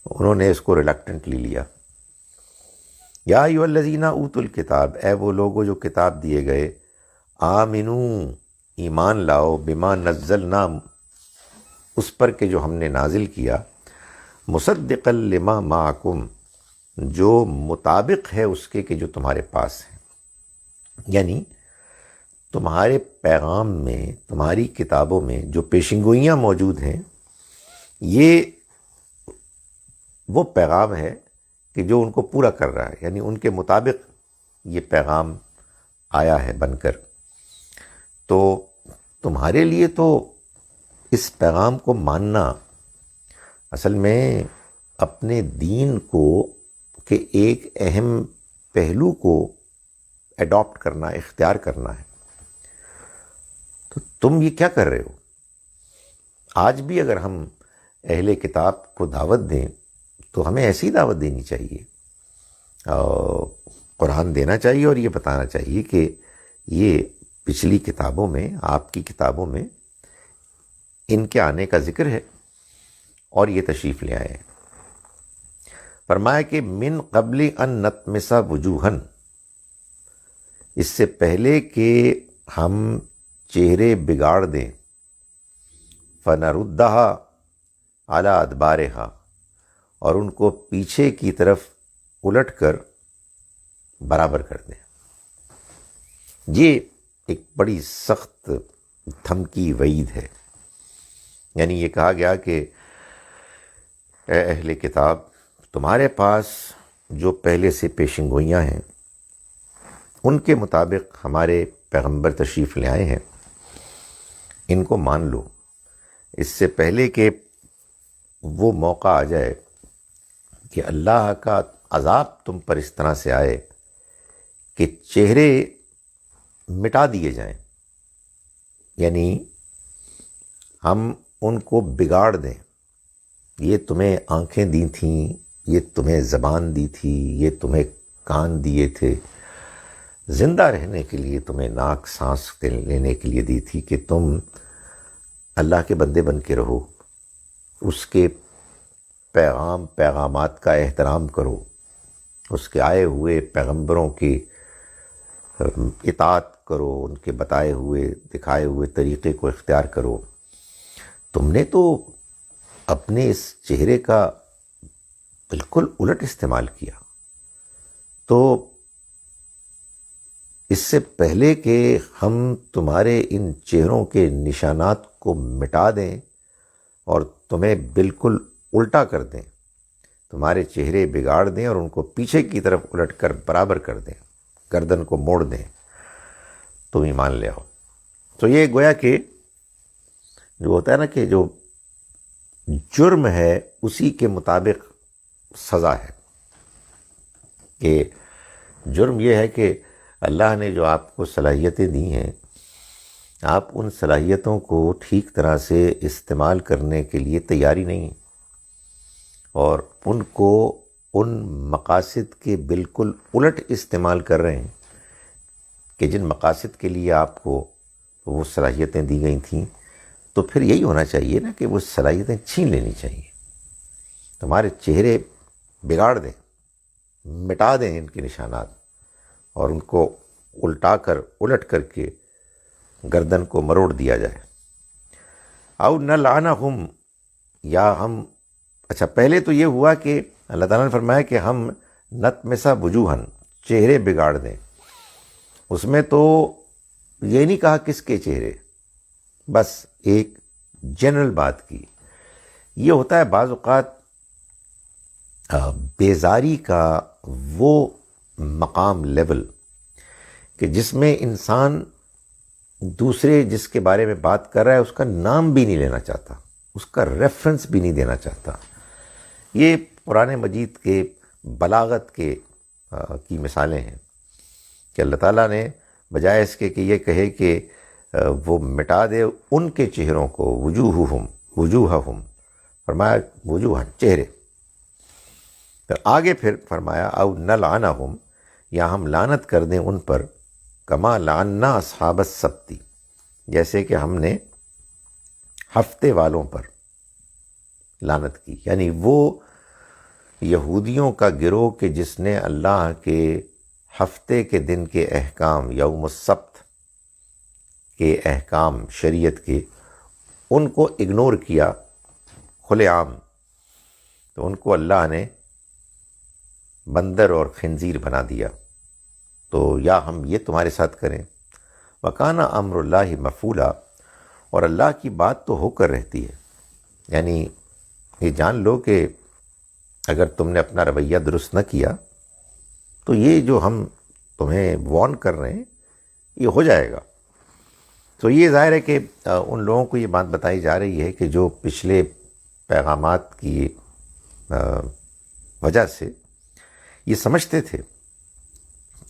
انہوں نے اس کو ریلکٹنٹلی لیا۔ یا ایھا الذین اوتوا الکتاب، اے وہ لوگوں جو کتاب دیے گئے، آمنو ایمان لاؤ، بما نزلنا اس پر کہ جو ہم نے نازل کیا، مصدقا لما معکم جو مطابق ہے اس کے کہ جو تمہارے پاس ہے، یعنی تمہارے پیغام میں، تمہاری کتابوں میں جو پیشن گوئیاں موجود ہیں، یہ وہ پیغام ہے کہ جو ان کو پورا کر رہا ہے، یعنی ان کے مطابق یہ پیغام آیا ہے بن کر۔ تو تمہارے لیے تو اس پیغام کو ماننا اصل میں اپنے دین کو کہ ایک اہم پہلو کو ایڈاپٹ کرنا، اختیار کرنا ہے۔ تو تم یہ کیا کر رہے ہو؟ آج بھی اگر ہم اہل کتاب کو دعوت دیں تو ہمیں ایسی دعوت دینی چاہیے، قرآن دینا چاہیے اور یہ بتانا چاہیے کہ یہ پچھلی کتابوں میں، آپ کی کتابوں میں ان کے آنے کا ذکر ہے اور یہ تشریف لے آئے ہیں۔ فرمایا کہ من قبل ان نطمس وجوہن، اس سے پہلے کہ ہم چہرے بگاڑ دیں، فنردھا علی ادبارہا، اور ان کو پیچھے کی طرف الٹ کر برابر کر دیں۔ یہ ایک بڑی سخت دھمکی وعید ہے، یعنی یہ کہا گیا کہ اے اہل کتاب، تمہارے پاس جو پہلے سے پیشن گوئیاں ہیں ان کے مطابق ہمارے پیغمبر تشریف لے آئے ہیں، ان کو مان لو، اس سے پہلے کہ وہ موقع آ جائے کہ اللہ کا عذاب تم پر اس طرح سے آئے کہ چہرے مٹا دیے جائیں، یعنی ہم ان کو بگاڑ دیں۔ یہ تمہیں آنکھیں دی تھیں، یہ تمہیں زبان دی تھی، یہ تمہیں کان دیے تھے، زندہ رہنے کے لیے تمہیں ناک سانس لینے کے لیے دی تھی کہ تم اللہ کے بندے بن کے رہو، اس کے پیغامات کا احترام کرو، اس کے آئے ہوئے پیغمبروں کی اطاعت کرو، ان کے بتائے ہوئے دکھائے ہوئے طریقے کو اختیار کرو۔ تم نے تو اپنے اس چہرے کا بالکل الٹ استعمال کیا۔ تو اس سے پہلے کہ ہم تمہارے ان چہروں کے نشانات کو مٹا دیں اور تمہیں بالکل الٹا کر دیں، تمہارے چہرے بگاڑ دیں اور ان کو پیچھے کی طرف الٹ کر برابر کر دیں، گردن کو موڑ دیں، تم ایمان لے آؤ۔ تو یہ گویا کہ جو ہوتا ہے نا کہ جو جرم ہے اسی کے مطابق سزا ہے، کہ جرم یہ ہے کہ اللہ نے جو آپ کو صلاحیتیں دی ہیں، آپ ان صلاحیتوں کو ٹھیک طرح سے استعمال کرنے کے لیے تیاری نہیں، اور ان کو ان مقاصد کے بالکل الٹ استعمال کر رہے ہیں کہ جن مقاصد کے لیے آپ کو وہ صلاحیتیں دی گئی تھیں۔ تو پھر یہی ہونا چاہیے نا کہ وہ صلاحیتیں چھین لینی چاہیے، تمہارے چہرے بگاڑ دیں، مٹا دیں ان کے نشانات، اور ان کو الٹ کر کے گردن کو مروڑ دیا جائے۔ او نلعنہم، یا ہم اچھا پہلے تو یہ ہوا کہ اللہ تعالیٰ نے فرمایا کہ ہم نطمس وجوہن، چہرے بگاڑ دیں، اس میں تو یہ نہیں کہا کس کے چہرے، بس ایک جنرل بات کی۔ یہ ہوتا ہے بعض اوقات بیزاری کا وہ مقام لیول کہ جس میں انسان دوسرے جس کے بارے میں بات کر رہا ہے اس کا نام بھی نہیں لینا چاہتا، اس کا ریفرنس بھی نہیں دینا چاہتا۔ یہ قرآن مجید کے بلاغت کی مثالیں ہیں کہ اللہ تعالیٰ نے بجائے اس کے کہ یہ کہے کہ وہ مٹا دے ان کے چہروں کو، وجوہہم، فرمایا وجوہ چہرے، پھر آگے پھر فرمایا او نلعنہم، یا ہم لعنت کر دیں ان پر، کما لعنا اصحاب السبت، جیسے کہ ہم نے ہفتے والوں پر لعنت کی، یعنی وہ یہودیوں کا گروہ کہ جس نے اللہ کے ہفتے کے دن کے احکام، یوم السبت کے احکام شریعت کے، ان کو اگنور کیا کھلے عام، تو ان کو اللہ نے بندر اور خنزیر بنا دیا، تو یا ہم یہ تمہارے ساتھ کریں۔ وَكَانَ أَمْرُ اللَّهِ مَفْعُولًا، اور اللہ کی بات تو ہو کر رہتی ہے، یعنی یہ جان لو کہ اگر تم نے اپنا رویہ درست نہ کیا تو یہ جو ہم تمہیں وارن کر رہے ہیں یہ ہو جائے گا۔ تو یہ ظاہر ہے کہ ان لوگوں کو یہ بات بتائی جا رہی ہے کہ جو پچھلے پیغامات کی وجہ سے یہ سمجھتے تھے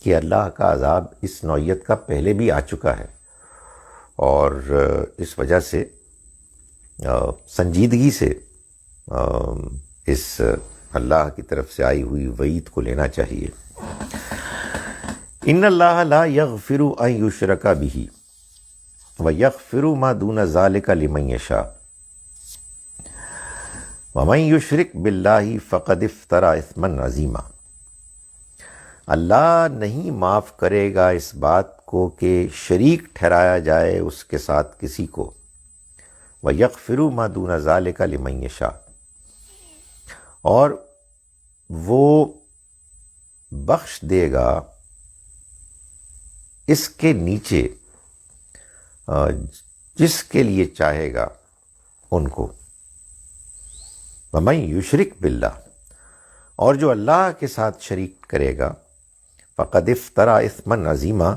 کہ اللہ کا عذاب اس نوعیت کا پہلے بھی آ چکا ہے، اور اس وجہ سے سنجیدگی سے اس اللہ کی طرف سے آئی ہوئی وعید کو لینا چاہیے۔ ان اللہ لا یغفر ان یشرک بہ ویغفر ما دون ذلک لمن یشاء ومن یشرک باللہ فقد افتری اثما عظیما، اللہ نہیں معاف کرے گا اس بات کو کہ شریک ٹھہرایا جائے اس کے ساتھ کسی کو، وَيَغْفِرُ مَا دُونَ ذَلِكَ لِمَن يَشَاءُ، اور وہ بخش دے گا اس کے نیچے جس کے لیے چاہے گا ان کو، وَمَن يُشْرِكْ بِاللَّهِ، اور جو اللہ کے ساتھ شریک کرے گا، فَقَدْ افْتَرَى اِثْمًا عَظِیمًا،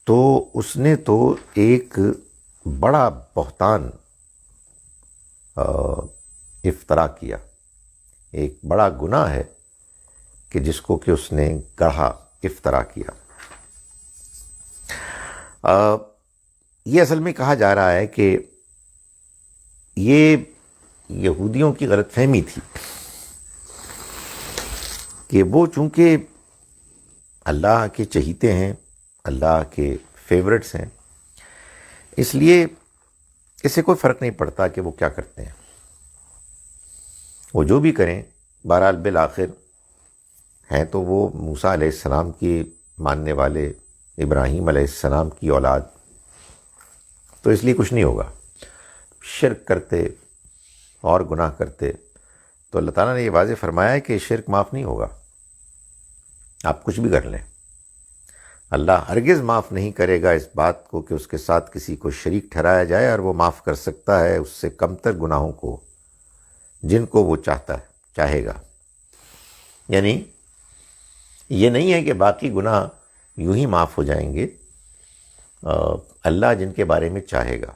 تو اس نے تو ایک بڑا بہتان افطرا کیا، ایک بڑا گناہ ہے کہ جس کو کہ اس نے گڑھا، افطرا کیا۔ یہ اصل میں کہا جا رہا ہے کہ یہ یہودیوں کی غلط فہمی تھی کہ وہ چونکہ اللہ کے چہیتے ہیں، اللہ کے فیورٹس ہیں، اس لیے اس سے کوئی فرق نہیں پڑتا کہ وہ کیا کرتے ہیں، وہ جو بھی کریں، بہرحال بالآخر ہیں تو وہ موسیٰ علیہ السلام کی ماننے والے، ابراہیم علیہ السلام کی اولاد، تو اس لیے کچھ نہیں ہوگا۔ شرک کرتے اور گناہ کرتے تو اللہ تعالیٰ نے یہ واضح فرمایا ہے کہ شرک معاف نہیں ہوگا، آپ کچھ بھی کر لیں، اللہ ہرگز معاف نہیں کرے گا اس بات کو کہ اس کے ساتھ کسی کو شریک ٹھہرایا جائے، اور وہ معاف کر سکتا ہے اس سے کمتر گناہوں کو جن کو وہ چاہے گا۔ یعنی یہ نہیں ہے کہ باقی گناہ یوں ہی معاف ہو جائیں گے، اللہ جن کے بارے میں چاہے گا،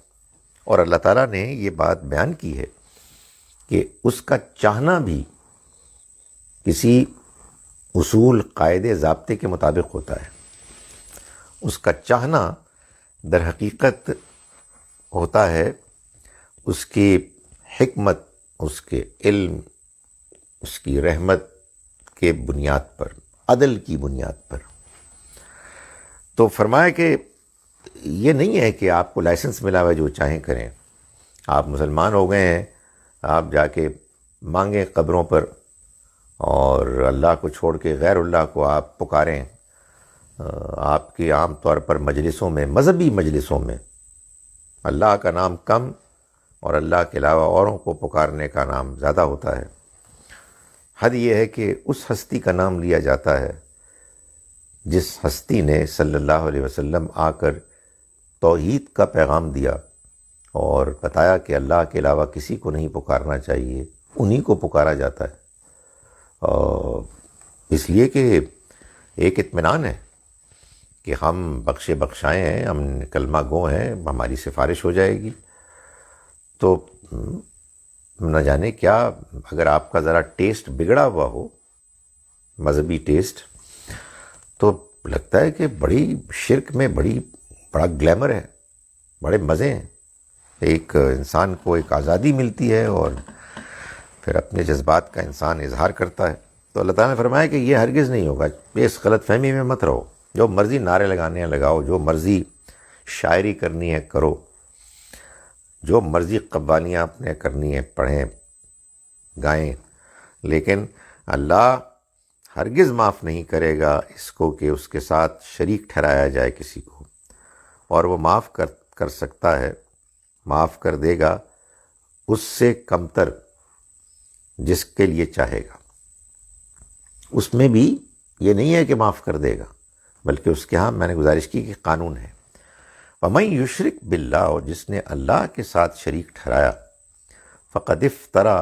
اور اللہ تعالیٰ نے یہ بات بیان کی ہے کہ اس کا چاہنا بھی کسی اصول، قاعدے، ضابطے کے مطابق ہوتا ہے۔ اس کا چاہنا در حقیقت ہوتا ہے اس کی حکمت، اس کے علم، اس کی رحمت کے بنیاد پر، عدل کی بنیاد پر۔ تو فرمایا کہ یہ نہیں ہے کہ آپ کو لائسنس ملا ہوا ہے جو چاہیں کریں، آپ مسلمان ہو گئے ہیں، آپ جا کے مانگیں قبروں پر، اور اللہ کو چھوڑ کے غیر اللہ کو آپ پکاریں۔ آپ کی عام طور پر مجلسوں میں، مذہبی مجلسوں میں، اللہ کا نام کم اور اللہ کے علاوہ اوروں کو پکارنے کا نام زیادہ ہوتا ہے۔ حد یہ ہے کہ اس ہستی کا نام لیا جاتا ہے جس ہستی نے صلی اللہ علیہ وسلم آ کر توحید کا پیغام دیا اور بتایا کہ اللہ کے علاوہ کسی کو نہیں پکارنا چاہیے، انہی کو پکارا جاتا ہے، اس لیے کہ ایک اطمینان ہے کہ ہم بخشے بخشائے ہیں، ہم کلمہ گو ہیں، ہماری سفارش ہو جائے گی۔ تو نہ جانے کیا، اگر آپ کا ذرا ٹیسٹ بگڑا ہوا ہو، مذہبی ٹیسٹ، تو لگتا ہے کہ بڑی شرک میں بڑا گلیمر ہے، بڑے مزے ہیں، ایک انسان کو ایک آزادی ملتی ہے اور پھر اپنے جذبات کا انسان اظہار کرتا ہے۔ تو اللہ تعالیٰ نے فرمایا کہ یہ ہرگز نہیں ہوگا، اس غلط فہمی میں مت رہو، جو مرضی نعرے لگانے ہیں لگاؤ، جو مرضی شاعری کرنی ہے کرو، جو مرضی قوالیاں اپنے کرنی ہے پڑھیں گائیں، لیکن اللہ ہرگز معاف نہیں کرے گا اس کو کہ اس کے ساتھ شریک ٹھہرایا جائے کسی کو، اور وہ معاف کر سکتا ہے، معاف کر دے گا اس سے کمتر جس کے لیے چاہے گا۔ اس میں بھی یہ نہیں ہے کہ معاف کر دے گا، بلکہ اس کے ہاں میں نے گزارش کی کہ قانون ہے۔ وَمَن یشرک باللہ، اور جس نے اللہ کے ساتھ شریک ٹھہرایا، فقد افترا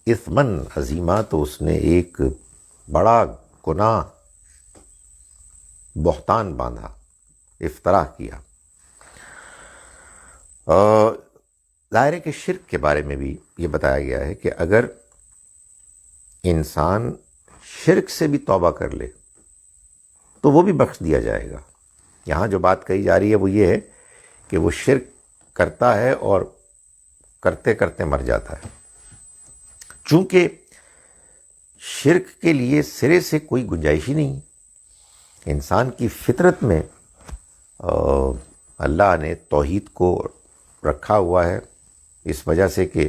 اثمن عظیما، تو اس نے ایک بڑا گناہ بہتان باندھا، افترا کیا۔ ظاہر ہے کہ شرک کے بارے میں بھی یہ بتایا گیا ہے کہ اگر انسان شرک سے بھی توبہ کر لے تو وہ بھی بخش دیا جائے گا۔ یہاں جو بات کہی جا رہی ہے وہ یہ ہے کہ وہ شرک کرتا ہے اور کرتے کرتے مر جاتا ہے، چونکہ شرک کے لیے سرے سے کوئی گنجائش ہی نہیں۔ انسان کی فطرت میں اللہ نے توحید کو رکھا ہوا ہے، اس وجہ سے کہ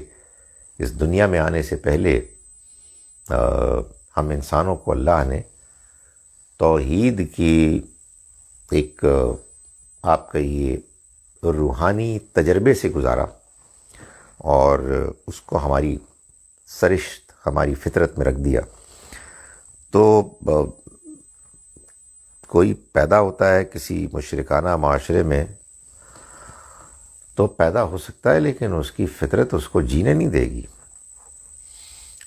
اس دنیا میں آنے سے پہلے ہم انسانوں کو اللہ نے توحید کی ایک آپ کہیے روحانی تجربے سے گزارا، اور اس کو ہماری سرشت، ہماری فطرت میں رکھ دیا۔ تو کوئی پیدا ہوتا ہے کسی مشرکانہ معاشرے میں تو پیدا ہو سکتا ہے، لیکن اس کی فطرت اس کو جینے نہیں دے گی،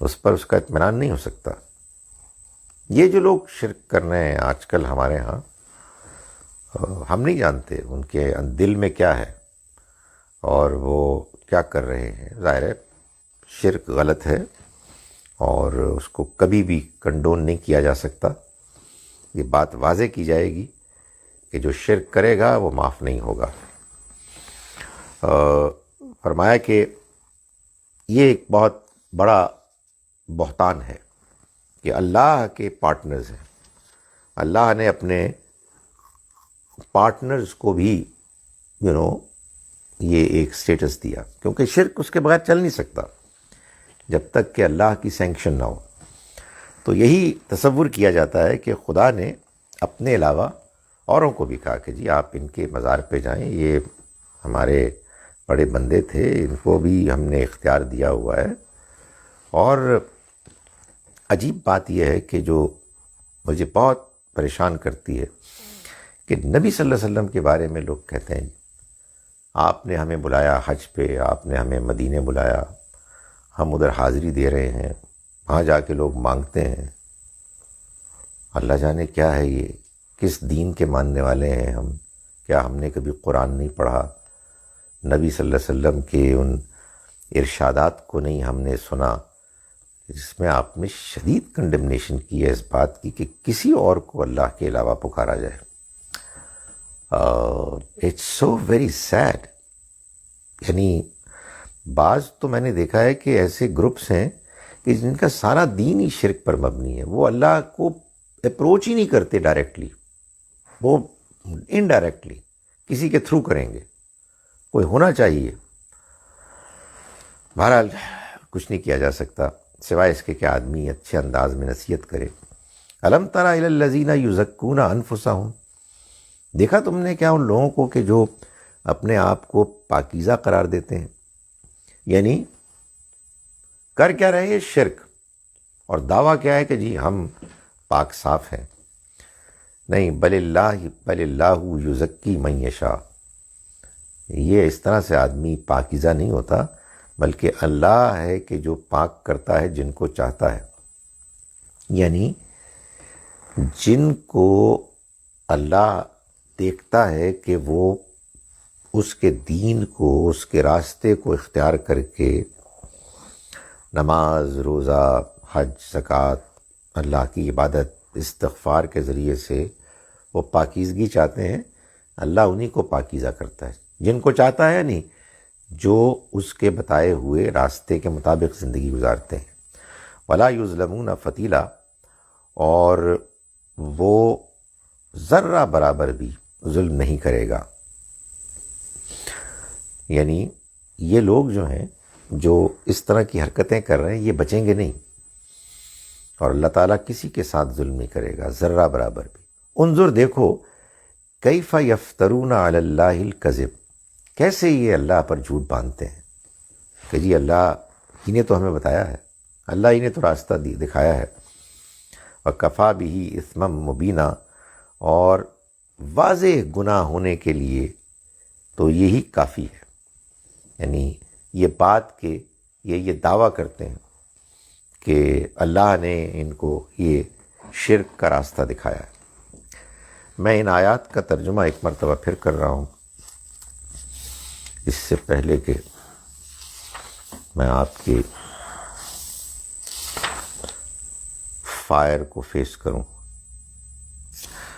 اس پر اس کا اطمینان نہیں ہو سکتا۔ یہ جو لوگ شرک کر رہے ہیں آج کل ہمارے ہاں، ہم نہیں جانتے ان کے دل میں کیا ہے اور وہ کیا کر رہے ہیں۔ ظاہر ہے شرک غلط ہے اور اس کو کبھی بھی کنڈون نہیں کیا جا سکتا۔ یہ بات واضح کی جائے گی کہ جو شرک کرے گا وہ معاف نہیں ہوگا۔ فرمایا کہ یہ ایک بہت بڑا بہتان ہے کہ اللہ کے پارٹنرز ہیں، اللہ نے اپنے پارٹنرز کو بھی یہ ایک سٹیٹس دیا، کیونکہ شرک اس کے بغیر چل نہیں سکتا جب تک کہ اللہ کی سینکشن نہ ہو۔ تو یہی تصور کیا جاتا ہے کہ خدا نے اپنے علاوہ اوروں کو بھی کہا کہ جی آپ ان کے مزار پہ جائیں، یہ ہمارے بڑے بندے تھے، ان کو بھی ہم نے اختیار دیا ہوا ہے۔ اور عجیب بات یہ ہے کہ جو مجھے بہت پریشان کرتی ہے کہ نبی صلی اللہ علیہ وسلم کے بارے میں لوگ کہتے ہیں آپ نے ہمیں بلایا حج پہ، آپ نے ہمیں مدینے بلایا، ہم ادھر حاضری دے رہے ہیں، وہاں جا کے لوگ مانگتے ہیں۔ اللہ جانے کیا ہے یہ، کس دین کے ماننے والے ہیں ہم؟ کیا ہم نے کبھی قرآن نہیں پڑھا؟ نبی صلی اللہ علیہ وسلم کے ان ارشادات کو نہیں ہم نے سنا جس میں آپ نے شدید کنڈمنیشن کی ہے اس بات کی کہ کسی اور کو اللہ کے علاوہ پکارا جائے۔ It's so very sad. یعنی بعض تو میں نے دیکھا ہے کہ ایسے گروپس ہیں کہ جن کا سارا دین ہی شرک پر مبنی ہے، وہ اللہ کو اپروچ ہی نہیں کرتے ڈائریکٹلی، وہ انڈائریکٹلی کسی کے تھرو کریں گے۔ کوئی ہونا چاہیے، بہرحال کچھ نہیں کیا جا سکتا سوائے اس کے کہ آدمی اچھے انداز میں نصیحت کرے۔ الم تر الی الذین یزکون انفسہم، دیکھا تم نے کیا ان لوگوں کو کہ جو اپنے آپ کو پاکیزہ قرار دیتے ہیں، یعنی کر کیا رہے ہیں شرک، اور دعویٰ کیا ہے کہ جی ہم پاک صاف ہیں۔ نہیں، بل اللہ یزکی من یشاء، یہ اس طرح سے آدمی پاکیزہ نہیں ہوتا، بلکہ اللہ ہے کہ جو پاک کرتا ہے جن کو چاہتا ہے۔ یعنی جن کو اللہ دیکھتا ہے کہ وہ اس کے دین کو، اس کے راستے کو اختیار کر کے نماز، روزہ، حج، زکوٰۃ، اللہ کی عبادت، استغفار کے ذریعے سے وہ پاکیزگی چاہتے ہیں، اللہ انہی کو پاکیزہ کرتا ہے، جن کو چاہتا ہے نہیں، جو اس کے بتائے ہوئے راستے کے مطابق زندگی گزارتے ہیں۔ ولا یظلمون فتیلا، اور وہ ذرہ برابر بھی ظلم نہیں کرے گا۔ یعنی یہ لوگ جو ہیں جو اس طرح کی حرکتیں کر رہے ہیں یہ بچیں گے نہیں، اور اللہ تعالیٰ کسی کے ساتھ ظلم نہیں کرے گا ذرہ برابر بھی۔ انظر، دیکھو، کیف یفترون علی اللہ الکذب، کیسے یہ اللہ پر جھوٹ باندھتے ہیں کہ جی اللہ ہی نے تو ہمیں بتایا ہے، اللہ ہی نے تو راستہ دکھایا ہے۔ وکفا بہ اثما مبینا، اور واضح گناہ ہونے کے لیے تو یہی کافی ہے۔ یعنی یہ بات کہ یہ دعویٰ کرتے ہیں کہ اللہ نے ان کو یہ شرک کا راستہ دکھایا ہے۔ میں ان آیات کا ترجمہ ایک مرتبہ پھر کر رہا ہوں، اس سے پہلے کہ میں آپ کے فائر کو فیس کروں۔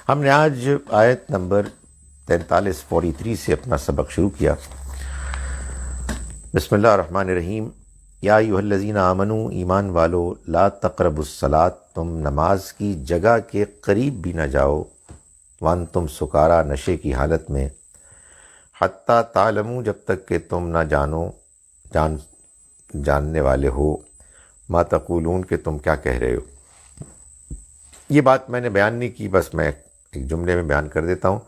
ہم نے آج آیت نمبر 43 سے اپنا سبق شروع کیا۔ بسم اللہ الرحمن الرحیم۔ یا ایھا الذین آمنوا، ایمان والو، لا تقربوا الصلاۃ، تم نماز کی جگہ کے قریب بھی نہ جاؤ، وانتم سکارا، نشے کی حالت میں، حتیٰ تعلموا، جب تک کہ تم نہ جاننے والے ہو، ما تقولون، کہ تم کیا کہہ رہے ہو۔ یہ بات میں نے بیان نہیں کی، بس میں ایک جملے میں بیان کر دیتا ہوں۔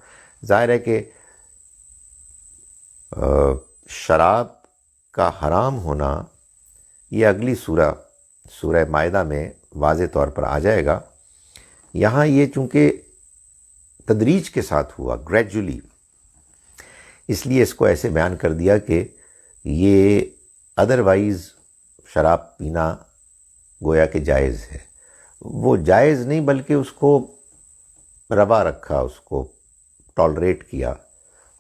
ظاہر ہے کہ شراب کا حرام ہونا یہ اگلی سورہ مائدہ میں واضح طور پر آ جائے گا۔ یہاں یہ چونکہ تدریج کے ساتھ ہوا، گریجولی، اس لیے اس کو ایسے بیان کر دیا کہ یہ ادروائز شراب پینا گویا کہ جائز ہے، وہ جائز نہیں بلکہ اس کو روا رکھا، اس کو ٹالریٹ کیا،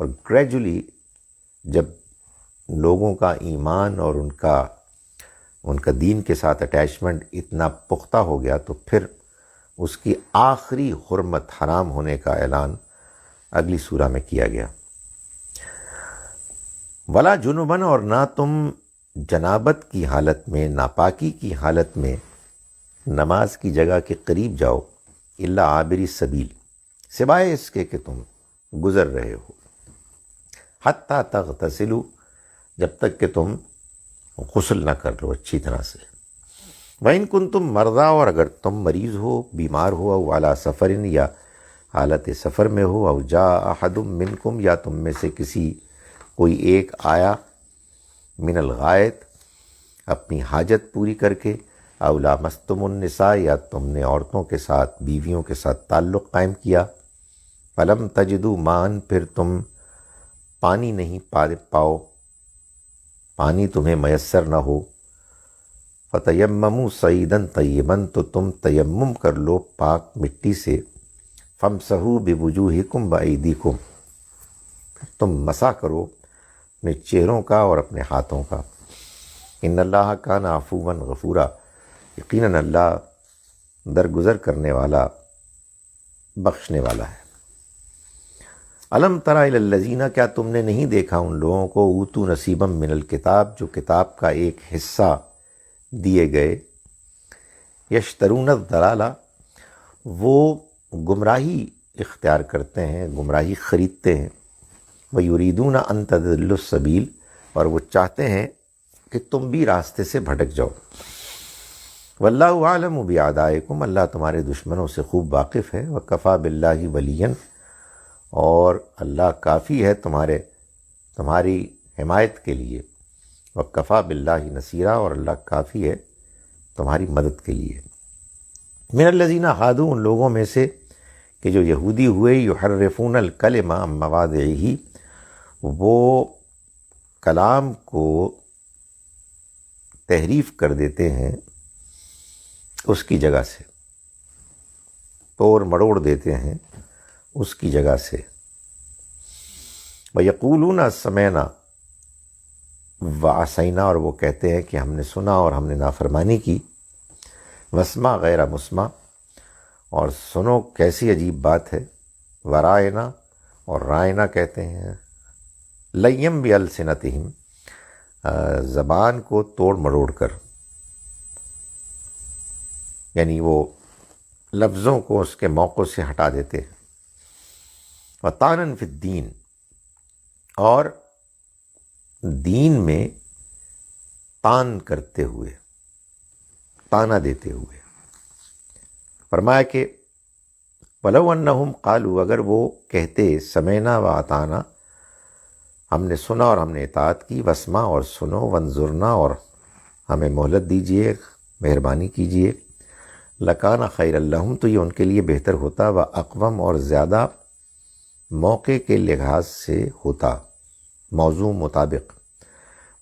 اور گریجولی جب لوگوں کا ایمان اور ان کا دین کے ساتھ اٹیچمنٹ اتنا پختہ ہو گیا تو پھر اس کی آخری حرمت حرام ہونے کا اعلان اگلی سورہ میں کیا گیا۔ ولا جنبن، اور نہ تم جنابت کی حالت میں، ناپاکی کی حالت میں نماز کی جگہ کے قریب جاؤ، الا عابری سبیل، سوائے اس کے کہ تم گزر رہے ہو، حتیٰ تغتسلوا، جب تک کہ تم غسل نہ کر لو اچھی طرح سے۔ وَإِن كُنتُم مَرْضَىٰ، اور اگر تم مریض ہو، بیمار ہو، او عَلَىٰ سَفَرٍ، یا حالت سفر میں ہو، او جاء أَحَدٌ مِّنكُمْ، یا تم میں سے کوئی ایک آیا، من الغائط، اپنی حاجت پوری کر کے، او لامستم النساء، یا تم نے عورتوں کے ساتھ، بیویوں کے ساتھ تعلق قائم کیا، فلم تجدوا ماءً، پھر تم پانی نہیں پاؤ، پانی تمہیں میسر نہ ہو، فتیمموا صعیداً طیباً، تو تم تیمم کر لو پاک مٹی سے، فامسحوا بوجوہکم وایدیکم، تم مسح کرو اپنے چہروں کا اور اپنے ہاتھوں کا، ان اللہ کان عفواً غفورا، یقیناً اللہ درگزر کرنے والا، بخشنے والا ہے۔ الم تر الی الذین، کیا تم نے نہیں دیکھا ان لوگوں کو، اوتوا نصیبا من الکتاب، جو کتاب کا ایک حصہ دیے گئے، یشترون الضلالہ، وہ گمراہی اختیار کرتے ہیں، گمراہی خریدتے ہیں، ویریدون ان تضلوا السبیل، اور وہ چاہتے ہیں کہ تم بھی راستے سے بھٹک جاؤ، واللہ اعلم باعدائکم، اللہ تمہارے دشمنوں سے خوب واقف ہے، وکفی باللہ ولیٰ، اور اللہ کافی ہے تمہاری حمایت کے لیے، وکفی باللہ نصیرا، اور اللہ کافی ہے تمہاری مدد کے لیے۔ من الذین ہادوا، ان لوگوں میں سے کہ جو یہودی ہوئے، یحرفون الکلم عن مواضعہ، وہ کلام کو تحریف کر دیتے ہیں اس کی جگہ سے، توڑ مڑوڑ دیتے ہیں اس کی جگہ سے، وَيَقُولُونَ سَمِعْنَا وَعَصَيْنَا، اور وہ کہتے ہیں کہ ہم نے سنا اور ہم نے نافرمانی کی، وَاسْمَعْ غَيْرَ مُسْمَعْ، اور سنو کیسی عجیب بات ہے، ورائنا اور رائنا کہتے ہیں، لیم بالسنتہم، زبان کو توڑ مروڑ کر، یعنی وہ لفظوں کو اس کے موقع سے ہٹا دیتے ہیں، وطعناً فی الدین، اور دین میں طعن کرتے ہوئے، طعنہ دیتے ہوئے۔ فرمایا کہ وَلَوْ أَنَّهُمْ قَالُوا، اگر وہ کہتے سمعنا وَأَطَعْنَا، ہم نے سنا اور ہم نے اطاعت کی، واسمع اور سنو، وانظرنا اور ہمیں مہلت دیجئے، مہربانی کیجئے، لَكَانَ خَيْرًا لَهُمْ، تو یہ ان کے لیے بہتر ہوتا، وَأَقْوَمْ، اور زیادہ موقع کے لحاظ سے ہوتا، موضوع مطابق۔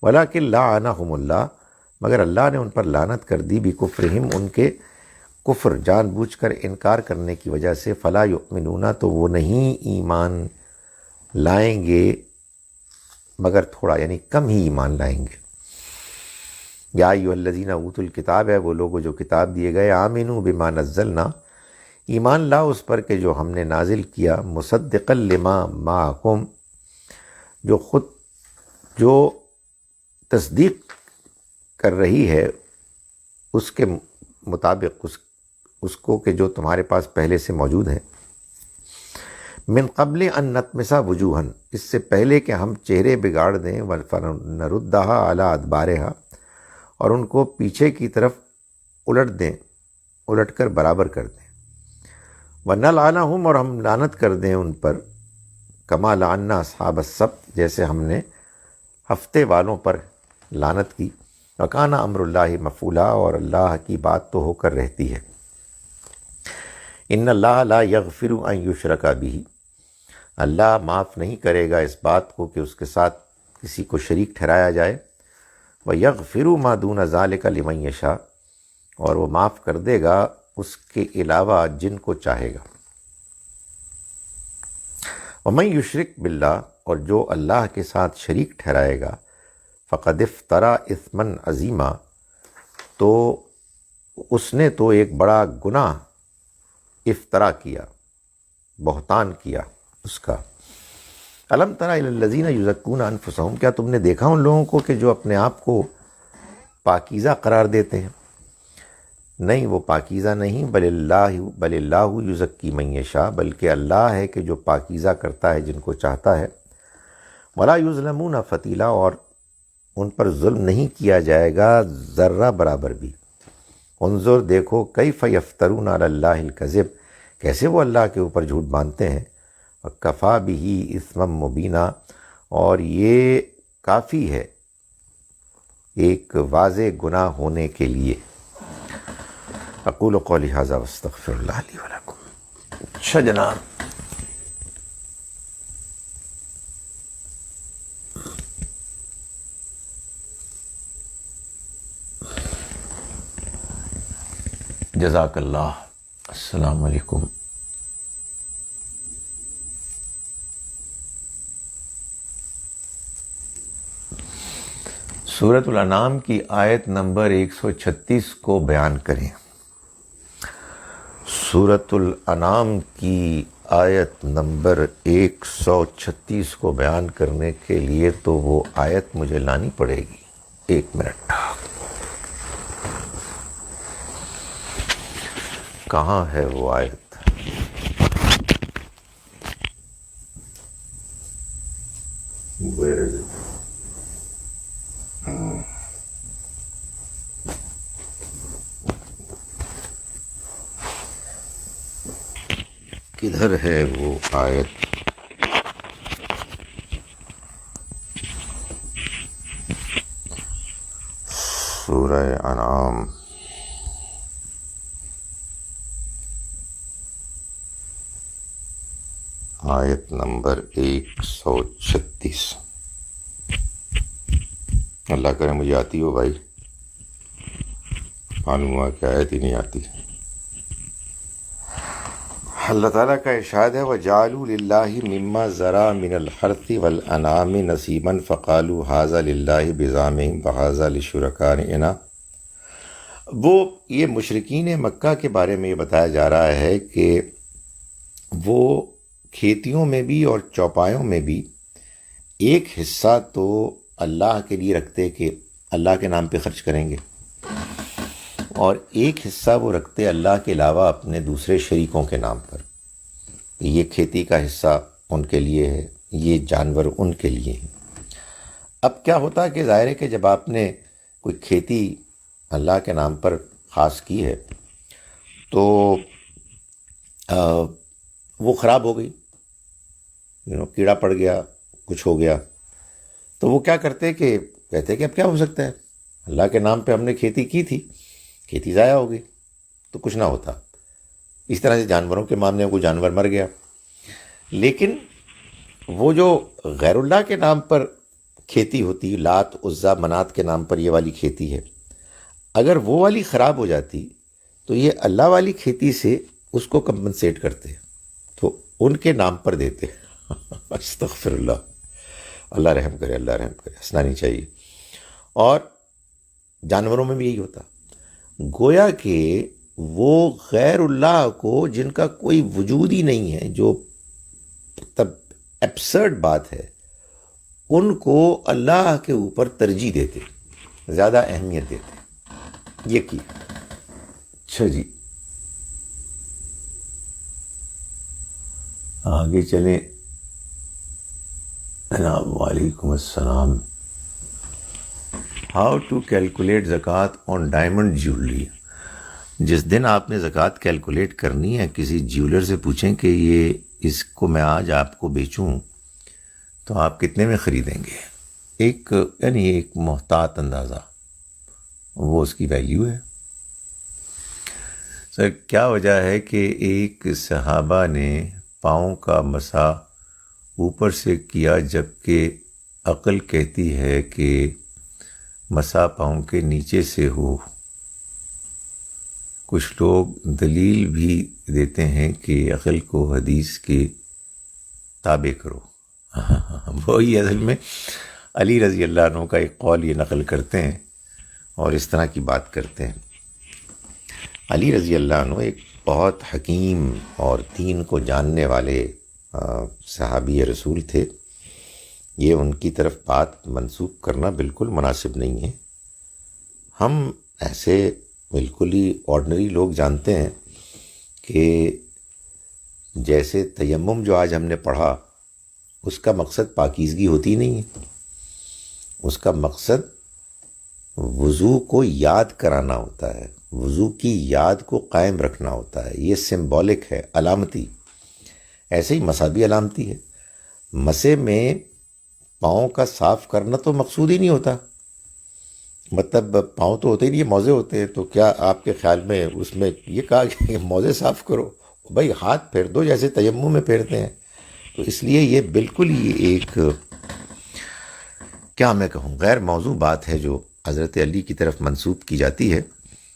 وَلَكِنْ لَعَنَهُمُ اللَّهُ، مگر اللہ نے ان پر لعنت کر دی، بِكُفْرِهِمْ، ان کے کفر، جان بوجھ کر انکار کرنے کی وجہ سے، فلا یؤمنون، تو وہ نہیں ایمان لائیں گے مگر تھوڑا، یعنی کم ہی ایمان لائیں گے۔ یا ایھا الذین اوتوا الکتاب، ہے وہ لوگ جو کتاب دیے گئے، آمنوا بما نزلنا، ایمان لاؤ اس پر کہ جو ہم نے نازل کیا، مصدقا لما معکم، جو تصدیق کر رہی ہے اس کے مطابق، اس کو کہ جو تمہارے پاس پہلے سے موجود ہیں، من قبل ان نطمسا وجوہا، اس سے پہلے کہ ہم چہرے بگاڑ دیں، فنردھا علی ادبارہا، اور ان کو پیچھے کی طرف الٹ کر برابر کر دیں، ونلعنہم، اور ہم لعنت کر دیں ان پر، کما لعنا اصحاب السبت، جیسے ہم نے ہفتے والوں پر لعنت کی، وکان امر اللہ مفعولا، اور اللہ کی بات تو ہو کر رہتی ہے۔ ان اللہ لا یغفر ان یشرک بہ، اللہ معاف نہیں کرے گا اس بات کو کہ اس کے ساتھ کسی کو شریک ٹھہرایا جائے، وَيَغْفِرُ مَا دُونَ ذَلِكَ لِمَن یشاء، اور وہ معاف کر دے گا اس کے علاوہ جن کو چاہے گا۔ وَمَن یشرک باللہ، اور جو اللہ کے ساتھ شریک ٹھہرائے گا، فقد افترا اثما عظیما، تو اس نے تو ایک بڑا گناہ افترا کیا، بہتان کیا اس کا۔ الم تر الی الذین یزکون انفسہم، کیا تم نے دیکھا ان لوگوں کو کہ جو اپنے آپ کو پاکیزہ قرار دیتے ہیں؟ نہیں، وہ پاکیزہ نہیں، بل اللہ یزکی من یشاء، بلکہ اللہ ہے کہ جو پاکیزہ کرتا ہے جن کو چاہتا ہے۔ ولا یظلمون فتیلا، اور ان پر ظلم نہیں کیا جائے گا ذرہ برابر بھی۔ انظر، دیکھو، کیف یفترون علی اللہ الکذب، کیسے وہ اللہ کے اوپر جھوٹ باندھتے ہیں، وکفا بہ اثما مبینا، اور یہ کافی ہے ایک واضح گناہ ہونے کے لیے۔ اقول قولی ھذا واستغفر اللہ لی ولکم۔ اچھا جناب، جزاک اللہ، السلام علیکم۔ سورۃ الانعام کی آیت نمبر 136 کو بیان کریں۔ سورۃ الانعام کی آیت نمبر 136 کو بیان کرنے کے لیے تو وہ آیت مجھے لانی پڑے گی، ایک منٹ۔ کہاں ہے وہ آیت؟ Where is it? کدھر ہے وہ آیت؟ سورہ انعام آیت نمبر 136۔ اللہ کرے مجھے آتی ہو بھائی، معلوم ہوا کہ آیت ہی نہیں آتی۔ اللہ تعالیٰ کا ارشاد ہے، وَجَعَلُوا لِلَّهِ مِمَّا ذَرَا مِنَ الْحَرْثِ وَالْأَنْعَامِ نَصِيبًا فَقَالُوا هَذَا لِلَّهِ بِزَعْمِهِمْ وَهَذَا لِشُرَكَائِنَا۔ وہ یہ مشرکین مکہ کے بارے میں یہ بتایا جا رہا ہے کہ وہ کھیتیوں میں بھی اور چوپایوں میں بھی ایک حصہ تو اللہ کے لیے رکھتے کہ اللہ کے نام پہ خرچ کریں گے، اور ایک حصہ وہ رکھتے اللہ کے علاوہ اپنے دوسرے شریکوں کے نام پر. یہ کھیتی کا حصہ ان کے لیے ہے، یہ جانور ان کے لیے ہیں. اب کیا ہوتا ہے کہ ظاہر ہے کہ جب آپ نے کوئی کھیتی اللہ کے نام پر خاص کی ہے تو وہ خراب ہو گئی، کیڑا پڑ گیا، کچھ ہو گیا، تو وہ کیا کرتے کہ کہتے کہ اب کیا ہو سکتا ہے، اللہ کے نام پہ ہم نے کھیتی کی تھی، کھیتی ضائع ہو گئی تو کچھ نہ ہوتا. اس طرح سے جانوروں کے معاملے میں کوئی جانور مر گیا. لیکن وہ جو غیر اللہ کے نام پر کھیتی ہوتی، لات عزا منات کے نام پر یہ والی کھیتی ہے، اگر وہ والی خراب ہو جاتی تو یہ اللہ والی کھیتی سے اس کو کمپنسیٹ کرتے، تو ان کے نام پر دیتے. استغفر اللہ، اللہ رحم کرے، اللہ رحم کرے، ہنسنا نہیں چاہیے. اور جانوروں میں بھی یہی ہوتا، گویا کہ وہ غیر اللہ کو جن کا کوئی وجود ہی نہیں ہے، جو تب ایبسرڈ بات ہے، ان کو اللہ کے اوپر ترجیح دیتے، زیادہ اہمیت دیتے. یہ کی. اچھا جی، آگے چلیں. جناب وعلیکم السلام. ہاؤ ٹو کیلکولیٹ زکوٰۃ آن ڈائمنڈ جیولری. جس دن آپ نے زکوٰۃ کیلکولیٹ کرنی ہے، کسی جیولر سے پوچھیں کہ یہ اس کو میں آج آپ کو بیچوں تو آپ کتنے میں خریدیں گے. ایک یعنی ایک محتاط اندازہ، وہ اس کی ویلیو ہے. سر کیا وجہ ہے کہ ایک صحابہ نے پاؤں کا مسح اوپر سے کیا جبکہ عقل کہتی ہے کہ مسح پاؤں کے نیچے سے ہو. کچھ لوگ دلیل بھی دیتے ہیں کہ عقل کو حدیث کے تابع کرو. وہی اصل میں علی رضی اللہ عنہ کا ایک قول یہ نقل کرتے ہیں اور اس طرح کی بات کرتے ہیں. علی رضی اللہ عنہ ایک بہت حکیم اور دین کو جاننے والے صحابی رسول تھے. یہ ان کی طرف بات منسوب کرنا بالکل مناسب نہیں ہے. ہم ایسے بالکل ہی آرڈنری لوگ جانتے ہیں کہ جیسے تیمم جو آج ہم نے پڑھا، اس کا مقصد پاکیزگی ہوتی نہیں ہے. اس کا مقصد وضو کو یاد کرانا ہوتا ہے، وضو کی یاد کو قائم رکھنا ہوتا ہے. یہ سمبولک ہے، علامتی. ایسے ہی مسح بھی علامتی ہے. مسح میں پاؤں کا صاف کرنا تو مقصود ہی نہیں ہوتا، مطلب پاؤں تو ہوتے ہی نہیں، موزے ہوتے ہیں. تو کیا آپ کے خیال میں اس میں یہ کہا کہ موزے صاف کرو؟ بھائی ہاتھ پھیر دو جیسے تیمم میں پھیرتے ہیں. تو اس لیے یہ بالکل ہی ایک کیا میں کہوں غیر موضوع بات ہے جو حضرت علی کی طرف منسوب کی جاتی ہے،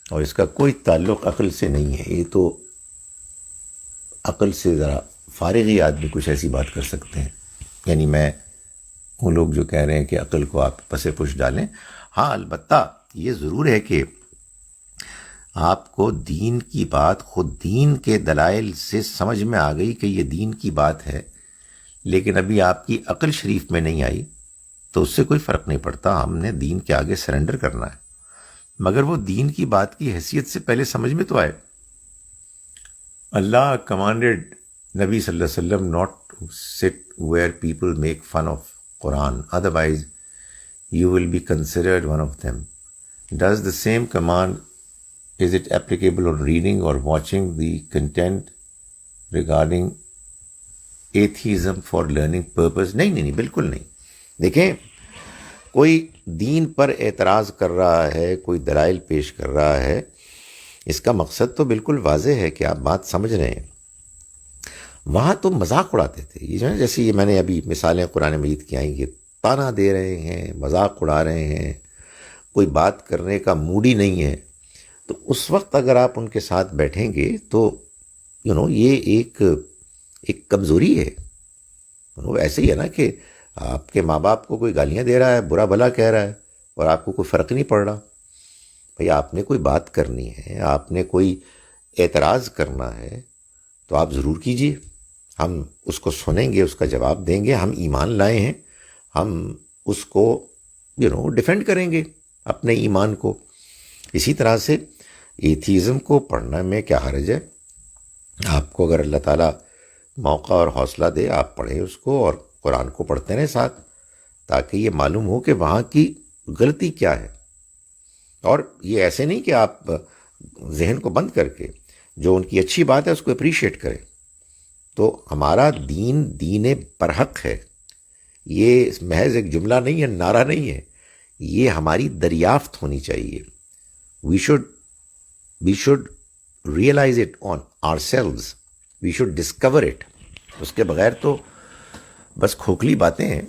اور اس کا کوئی تعلق عقل سے نہیں ہے. یہ تو عقل سے ذرا فارغ ہی آدمی کچھ ایسی بات کر سکتے ہیں. یعنی میں وہ لوگ جو کہہ رہے ہیں کہ عقل کو آپ پس پش ڈالیں. ہاں البتہ یہ ضرور ہے کہ آپ کو دین کی بات خود دین کے دلائل سے سمجھ میں آ گئی کہ یہ دین کی بات ہے، لیکن ابھی آپ کی عقل شریف میں نہیں آئی تو اس سے کوئی فرق نہیں پڑتا. ہم نے دین کے آگے سرنڈر کرنا ہے، مگر وہ دین کی بات کی حیثیت سے پہلے سمجھ میں تو آئے. اللہ کمانڈیڈ نبی صلی اللہ علیہ وسلم not to sit where people make fun of Quran, otherwise you will be considered one of them. Does the same command, is it applicable on reading or watching the content regarding atheism for learning purpose? نہیں بالکل نہیں. دیکھیں، کوئی دین پر اعتراض کر رہا ہے، کوئی دلائل پیش کر رہا ہے، اس کا مقصد تو بالکل واضح ہے کہ آپ بات سمجھ رہے ہیں. وہاں تو مذاق اڑاتے تھے. یہ جو ہے جیسے یہ میں نے ابھی مثالیں قرآن مجید کی آئیں، یہ تانا دے رہے ہیں، مذاق اڑا رہے ہیں، کوئی بات کرنے کا موڈ ہی نہیں ہے. تو اس وقت اگر آپ ان کے ساتھ بیٹھیں گے تو یہ ایک کمزوری ہے. ایسے ہی ہے نا کہ آپ کے ماں باپ کو کوئی گالیاں دے رہا ہے، برا بھلا کہہ رہا ہے، اور آپ کو کوئی فرق نہیں پڑ رہا. بھئی آپ نے کوئی بات کرنی ہے، آپ نے کوئی اعتراض کرنا ہے تو آپ ضرور کیجئے، ہم اس کو سنیں گے، اس کا جواب دیں گے. ہم ایمان لائے ہیں، ہم اس کو ڈیفینڈ کریں گے اپنے ایمان کو. اسی طرح سے ایتھیزم کو پڑھنا میں کیا حرج ہے؟ آپ کو اگر اللہ تعالیٰ موقع اور حوصلہ دے، آپ پڑھیں اس کو اور قرآن کو پڑھتے رہیں ساتھ، تاکہ یہ معلوم ہو کہ وہاں کی غلطی کیا ہے. اور یہ ایسے نہیں کہ آپ ذہن کو بند کر کے جو ان کی اچھی بات ہے اس کو اپریشیٹ کریں. تو ہمارا دین برحق ہے. یہ محض ایک جملہ نہیں ہے، نعرہ نہیں ہے، یہ ہماری دریافت ہونی چاہیے. We should realise it on ourselves, we should discover it. اس کے بغیر تو بس کھوکھلی باتیں ہیں.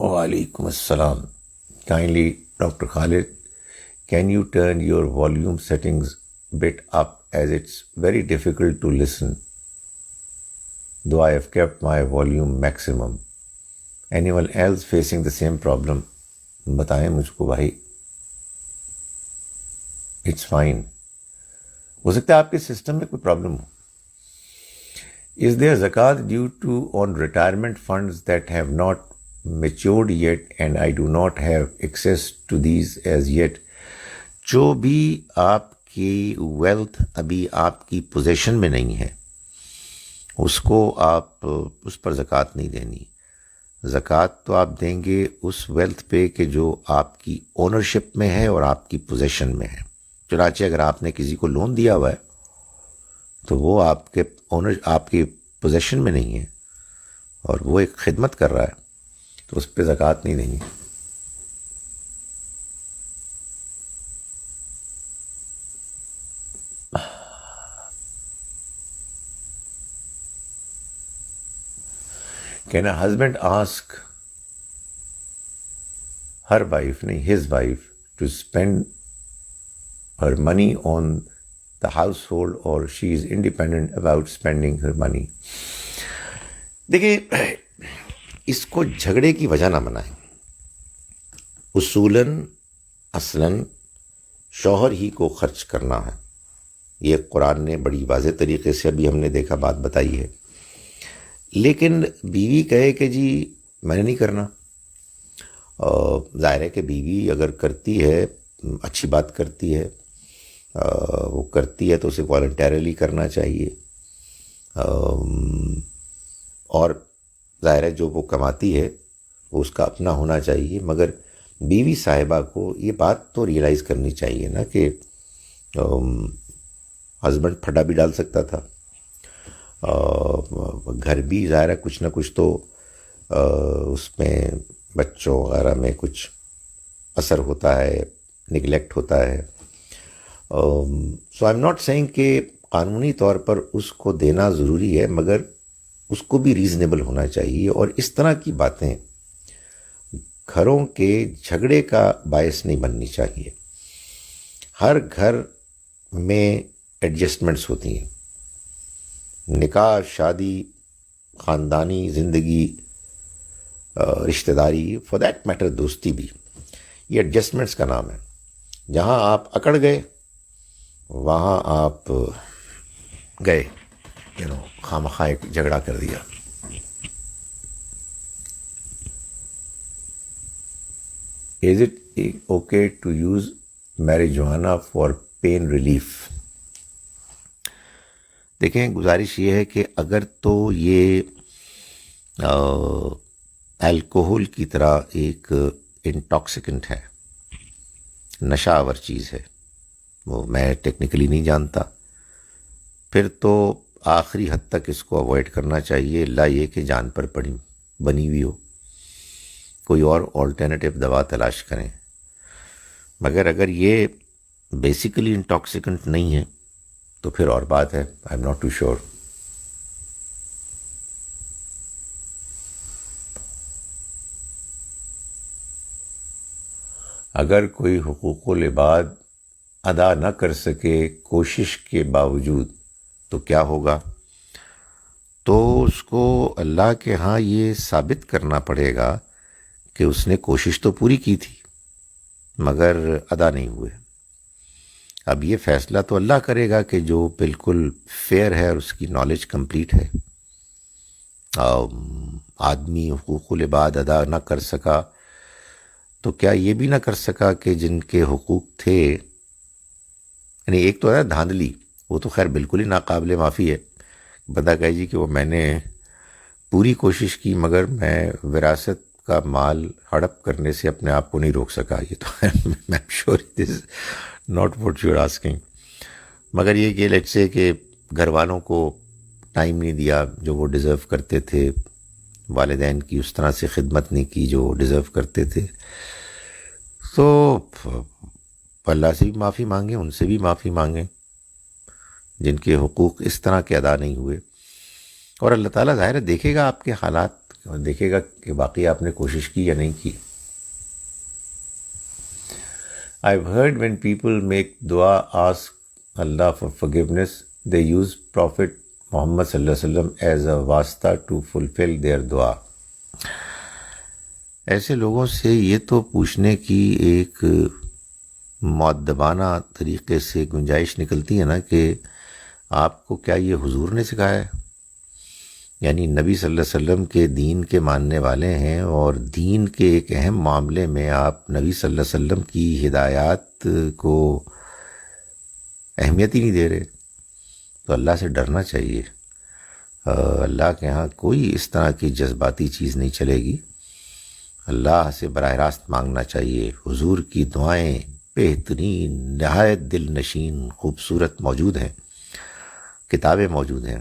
وعلیکم السلام. Kindly doctor Khalid, can you turn your volume settings bit up as it's very difficult to listen, though I have kept my volume maximum. Anyone else facing the same problem? بتائیں مجھ کو بھائی. It's fine. ہو سکتا ہے آپ کے سسٹم میں کوئی problem who. Is there zakat due to on retirement funds that have not matured yet and I do not have access to these as yet? جو بھی آپ کی ویلتھ ابھی آپ کی پوزیشن میں نہیں ہے اس کو آپ اس پر زکوٰۃ نہیں دینی. زکوٰۃ تو آپ دیں گے اس ویلتھ پہ کہ جو آپ کی اونرشپ میں ہے اور آپ کی پوزیشن میں ہے. چنانچہ اگر آپ نے کسی کو لون دیا ہوا ہے تو وہ آپ کی پوزیشن میں نہیں ہے اور وہ ایک خدمت کر رہا ہے تو اس پہ زکوٰۃ نہیں دیں گے. Can a husband ask her wife, his wife, to spend her money on the household, or she is independent about spending her money? دیکھیں, اس کو جھگڑے کی وجہ نہ بنائیں. اصلاً شوہر ہی کو خرچ کرنا ہے. یہ قرآن نے بڑی واضح طریقے سے ابھی ہم نے دیکھا بات بتائی ہے. لیکن بیوی کہے کہ جی میں نے نہیں کرنا. ظاہر ہے کہ بیوی اگر کرتی ہے اچھی بات کرتی ہے, وہ کرتی ہے تو اسے والنٹیرلی کرنا چاہیے. اور ظاہر ہے جو وہ کماتی ہے وہ اس کا اپنا ہونا چاہیے. مگر بیوی صاحبہ کو یہ بات تو ریئلائز کرنی چاہیے نا کہ ہسبینڈ پھڈا بھی ڈال سکتا تھا. گھر بھی ظاہر ہے کچھ نہ کچھ تو اس میں بچوں وغیرہ میں کچھ اثر ہوتا ہے, نگلیکٹ ہوتا ہے. سو آئی ایم ناٹ سیئنگ کہ قانونی طور پر اس کو دینا ضروری ہے, مگر اس کو بھی ریزنیبل ہونا چاہیے. اور اس طرح کی باتیں گھروں کے جھگڑے کا باعث نہیں بننی چاہیے. ہر گھر میں ایڈجسٹمنٹس ہوتی ہیں. نکاح, شادی, خاندانی زندگی, رشتہ داری, فار دیٹ میٹر دوستی بھی, یہ ایڈجسٹمنٹس کا نام ہے. جہاں آپ اکڑ گئے وہاں آپ گئے, خواہ ایک جھگڑا کر دیا. Is it okay to use marijuana for pain relief? دیکھیں, گزارش یہ ہے کہ اگر تو یہ الکوہل کی طرح ایک انٹاکسیکنٹ ہے, نشہ آور چیز ہے, وہ میں ٹیکنیکلی نہیں جانتا, پھر تو آخری حد تک اس کو اوائڈ کرنا چاہیے. لا یہ کہ جان پر بنی ہوئی ہو, کوئی اور آلٹرنیٹیو دوا تلاش کریں. مگر اگر یہ بیسیکلی انٹاکسیکنٹ نہیں ہے تو پھر اور بات ہے. I am not too sure. اگر کوئی حقوق العباد ادا نہ کر سکے کوشش کے باوجود تو کیا ہوگا؟ تو اس کو اللہ کے ہاں یہ ثابت کرنا پڑے گا کہ اس نے کوشش تو پوری کی تھی مگر ادا نہیں ہوئے. اب یہ فیصلہ تو اللہ کرے گا کہ جو بالکل فیئر ہے اور اس کی نالج کمپلیٹ ہے، آدمی حقوق العباد ادا نہ کر سکا تو کیا یہ بھی نہ کر سکا کہ جن کے حقوق تھے، یعنی ایک تو ہے دھاندلی، وہ تو خیر بالکل ہی ناقابل معافی ہے، بندہ کہے جی کہ وہ میں نے پوری کوشش کی مگر میں وراثت کا مال ہڑپ کرنے سے اپنے آپ کو نہیں روک سکا، یہ تو میں sure this is not what you are asking, مگر یہ کہ لیٹس سے کہ گھر والوں کو ٹائم نہیں دیا جو وہ ڈیزرو کرتے تھے، والدین کی اس طرح سے خدمت نہیں کی جو وہ ڈیزرو کرتے تھے، تو اللہ سے بھی معافی مانگیں، ان سے بھی معافی مانگیں جن کے حقوق اس طرح کے ادا نہیں ہوئے، اور اللہ تعالیٰ ظاہر ہے دیکھے گا آپ کے حالات، دیکھے گا کہ واقعی آپ نے کوشش کی یا نہیں کی۔ I've heard when people make dua, ask Allah for forgiveness, they use Prophet Muhammad sallallahu alaihi wasallam as a wasta to fulfill their dua. ایسے لوگوں سے یہ تو پوچھنے کی ایک مؤدبانہ طریقے سے گنجائش نکلتی ہے نا کہ آپ کو کیا یہ حضور نے سکھایا ہے؟ یعنی نبی صلی اللہ علیہ وسلم کے دین کے ماننے والے ہیں اور دین کے ایک اہم معاملے میں آپ نبی صلی اللہ علیہ وسلم کی ہدایات کو اہمیت ہی نہیں دے رہے، تو اللہ سے ڈرنا چاہیے۔ اللہ کے ہاں کوئی اس طرح کی جذباتی چیز نہیں چلے گی، اللہ سے براہ راست مانگنا چاہیے۔ حضور کی دعائیں بہترین، نہایت دل نشین، خوبصورت موجود ہیں، کتابیں موجود ہیں،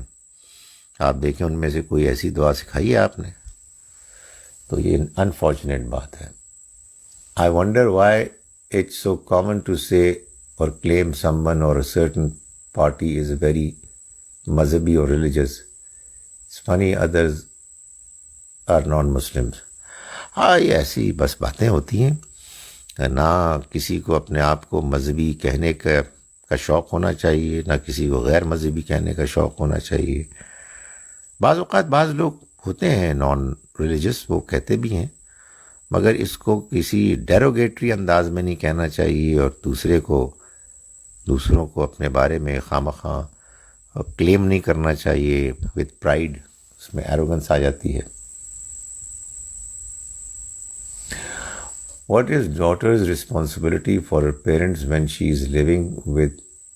آپ دیکھیں ان میں سے کوئی ایسی دعا سکھائی ہے آپ نے؟ تو یہ انفارچونیٹ بات ہے۔ I wonder why it's so common to say or claim someone or a certain party is very مذہبی or religious. It's funny others are non-Muslims. ہاں یہ ایسی بس باتیں ہوتی ہیں، نہ کسی کو اپنے آپ کو مذہبی کہنے کا شوق ہونا چاہیے، نہ کسی کو غیر مذہبی کہنے کا شوق ہونا چاہیے۔ بعض اوقات بعض لوگ ہوتے ہیں نان ریلیجس، وہ کہتے بھی ہیں، مگر اس کو کسی ڈیروگیٹری انداز میں نہیں کہنا چاہیے اور دوسروں کو اپنے بارے میں خواہ کلیم نہیں کرنا چاہیے وتھ پرائیڈ، اس میں ایروگنس آ جاتی ہے۔ What is daughter's responsibility for her parents when she is living with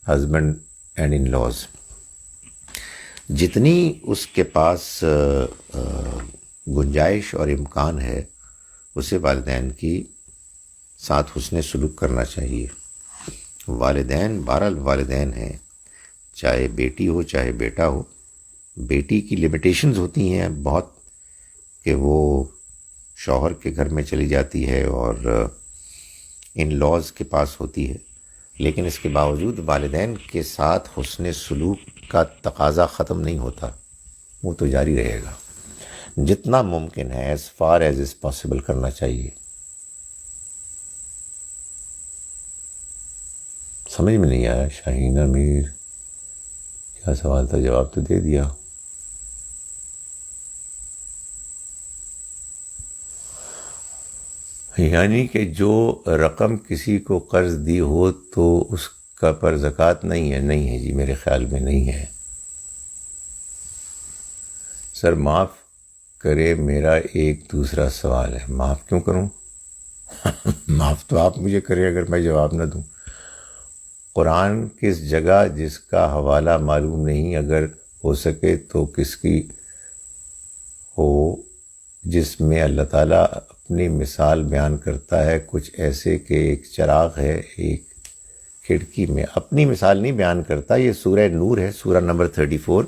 husband and in-laws؟ جتنی اس کے پاس گنجائش اور امکان ہے اسے والدین کی ساتھ حسن سلوک کرنا چاہیے۔ والدین بہرحال والدین ہیں، چاہے بیٹی ہو چاہے بیٹا ہو۔ بیٹی کی لمیٹیشنز ہوتی ہیں بہت کہ وہ شوہر کے گھر میں چلی جاتی ہے اور ان لاز کے پاس ہوتی ہے، لیکن اس کے باوجود والدین کے ساتھ حسن سلوک کا تقاضا ختم نہیں ہوتا، وہ تو جاری رہے گا، جتنا ممکن ہے as far as is possible کرنا چاہیے۔ سمجھ میں نہیں آیا شاہین امیر، کیا سوال تھا؟ جواب تو دے دیا۔ یعنی کہ جو رقم کسی کو قرض دی ہو تو اس کا پر زکوٰۃ نہیں ہے؟ نہیں ہے جی، میرے خیال میں نہیں ہے۔ سر معاف کرے، میرا ایک دوسرا سوال ہے۔ معاف کیوں کروں؟ معاف تو آپ مجھے کریں اگر میں جواب نہ دوں۔ قرآن کس جگہ، جس کا حوالہ معلوم نہیں، اگر ہو سکے تو کس کی ہو، جس میں اللہ تعالیٰ اپنی مثال بیان کرتا ہے کچھ ایسے کہ ایک چراغ ہے ایک کھڑکی میں؟ اپنی مثال نہیں بیان کرتا، یہ سورہ نور ہے، سورہ نمبر 24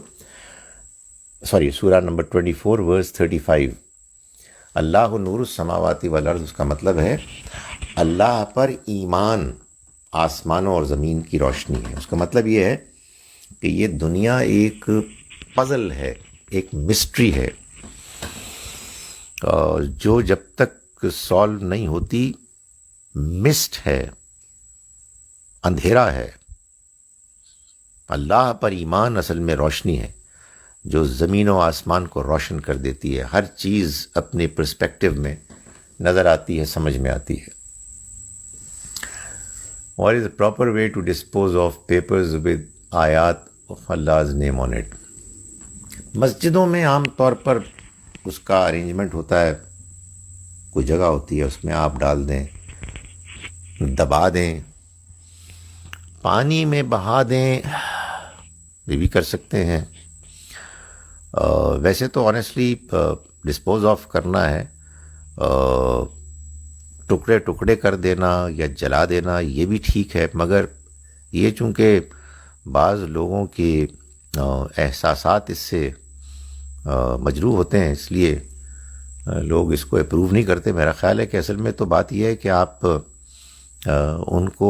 ورس 35۔ اللہ نور السماوات والارض، اس کا مطلب ہے اللہ پر ایمان آسمانوں اور زمین کی روشنی ہے۔ اس کا مطلب یہ ہے کہ یہ دنیا ایک پزل ہے، ایک مسٹری ہے، اور جو جب تک سالو نہیں ہوتی مسٹ ہے، اندھیرا ہے۔ اللہ پر ایمان اصل میں روشنی ہے جو زمین و آسمان کو روشن کر دیتی ہے، ہر چیز اپنے پرسپیکٹیو میں نظر آتی ہے، سمجھ میں آتی ہے۔ What is the proper way to dispose of papers with آیات of Allah's name on it؟ مسجدوں میں عام طور پر اس کا ارینجمنٹ ہوتا ہے، کوئی جگہ ہوتی ہے اس میں آپ ڈال دیں، دبا دیں، پانی میں بہا دیں، یہ بھی کر سکتے ہیں۔ ویسے تو آنیسٹلی ڈسپوز آف کرنا ہے، ٹکڑے ٹکڑے کر دینا یا جلا دینا یہ بھی ٹھیک ہے، مگر یہ چونکہ بعض لوگوں کے احساسات اس سے مجروح ہوتے ہیں، اس لیے لوگ اس کو اپروو نہیں کرتے۔ میرا خیال ہے کہ اصل میں تو بات یہ ہے کہ آپ ان کو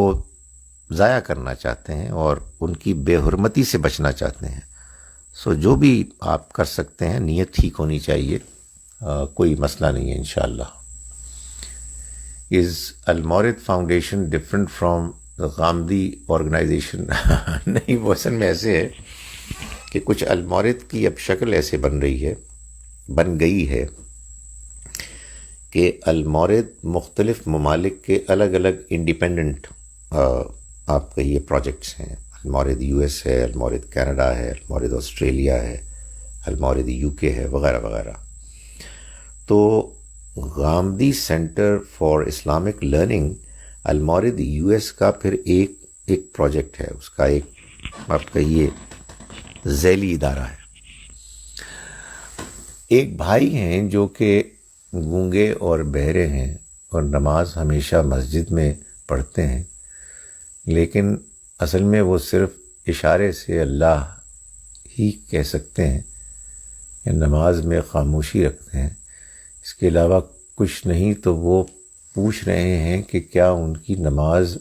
ضائع کرنا چاہتے ہیں اور ان کی بے حرمتی سے بچنا چاہتے ہیں۔ سو جو بھی آپ کر سکتے ہیں، نیت ٹھیک ہونی چاہیے، کوئی مسئلہ نہیں ہے انشاءاللہ۔ Is Al Mawrid foundation different from Ghamidi organisation? نہیں، وہ اصل میں ایسے ہے کہ کچھ المورد کی اب شکل ایسے بن گئی ہے کہ المورد مختلف ممالک کے الگ الگ انڈیپینڈنٹ آپ کہیے پروجیکٹس ہیں۔ المورد یو ایس ہے، المورد کینیڈا ہے، المورد آسٹریلیا ہے، المورد یو کے ہے، وغیرہ وغیرہ۔ تو Ghamidi centre for Islamic learning Almawrid U S کا پھر ایک پروجیکٹ ہے، اس کا ایک آپ کہیے ذیلی ادارہ ہے۔ ایک بھائی ہیں جو کہ گونگے اور بہرے ہیں اور نماز ہمیشہ مسجد میں پڑھتے ہیں، لیکن اصل میں وہ صرف اشارے سے اللہ ہی کہہ سکتے ہیں یا نماز میں خاموشی رکھتے ہیں، اس کے علاوہ کچھ نہیں۔ تو وہ پوچھ رہے ہیں کہ کیا ان کی نماز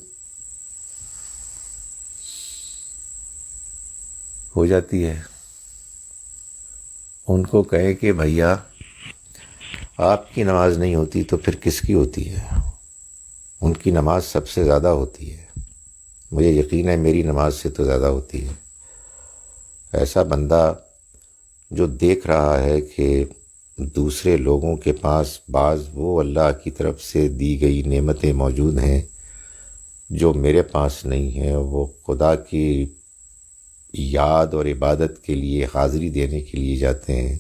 ہو جاتی ہے؟ ان کو کہے کہ بھیا آپ کی نماز نہیں ہوتی تو پھر کس کی ہوتی ہے؟ ان کی نماز سب سے زیادہ ہوتی ہے، مجھے یقین ہے میری نماز سے تو زیادہ ہوتی ہے۔ ایسا بندہ جو دیکھ رہا ہے کہ دوسرے لوگوں کے پاس بعض وہ اللہ کی طرف سے دی گئی نعمتیں موجود ہیں جو میرے پاس نہیں ہیں، وہ خدا کی یاد اور عبادت کے لیے حاضری دینے کے لیے جاتے ہیں،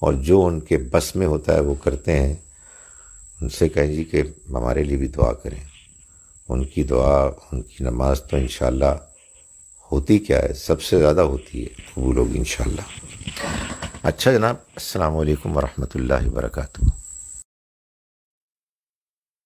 اور جو ان کے بس میں ہوتا ہے وہ کرتے ہیں، ان سے کہیں جی کہ ہمارے لیے بھی دعا کریں۔ ان کی دعا، ان کی نماز تو انشاءاللہ ہوتی کیا ہے، سب سے زیادہ ہوتی ہے، قبول ہوگی انشاءاللہ۔ اچھا جناب، السلام علیکم ورحمۃ اللہ وبرکاتہ۔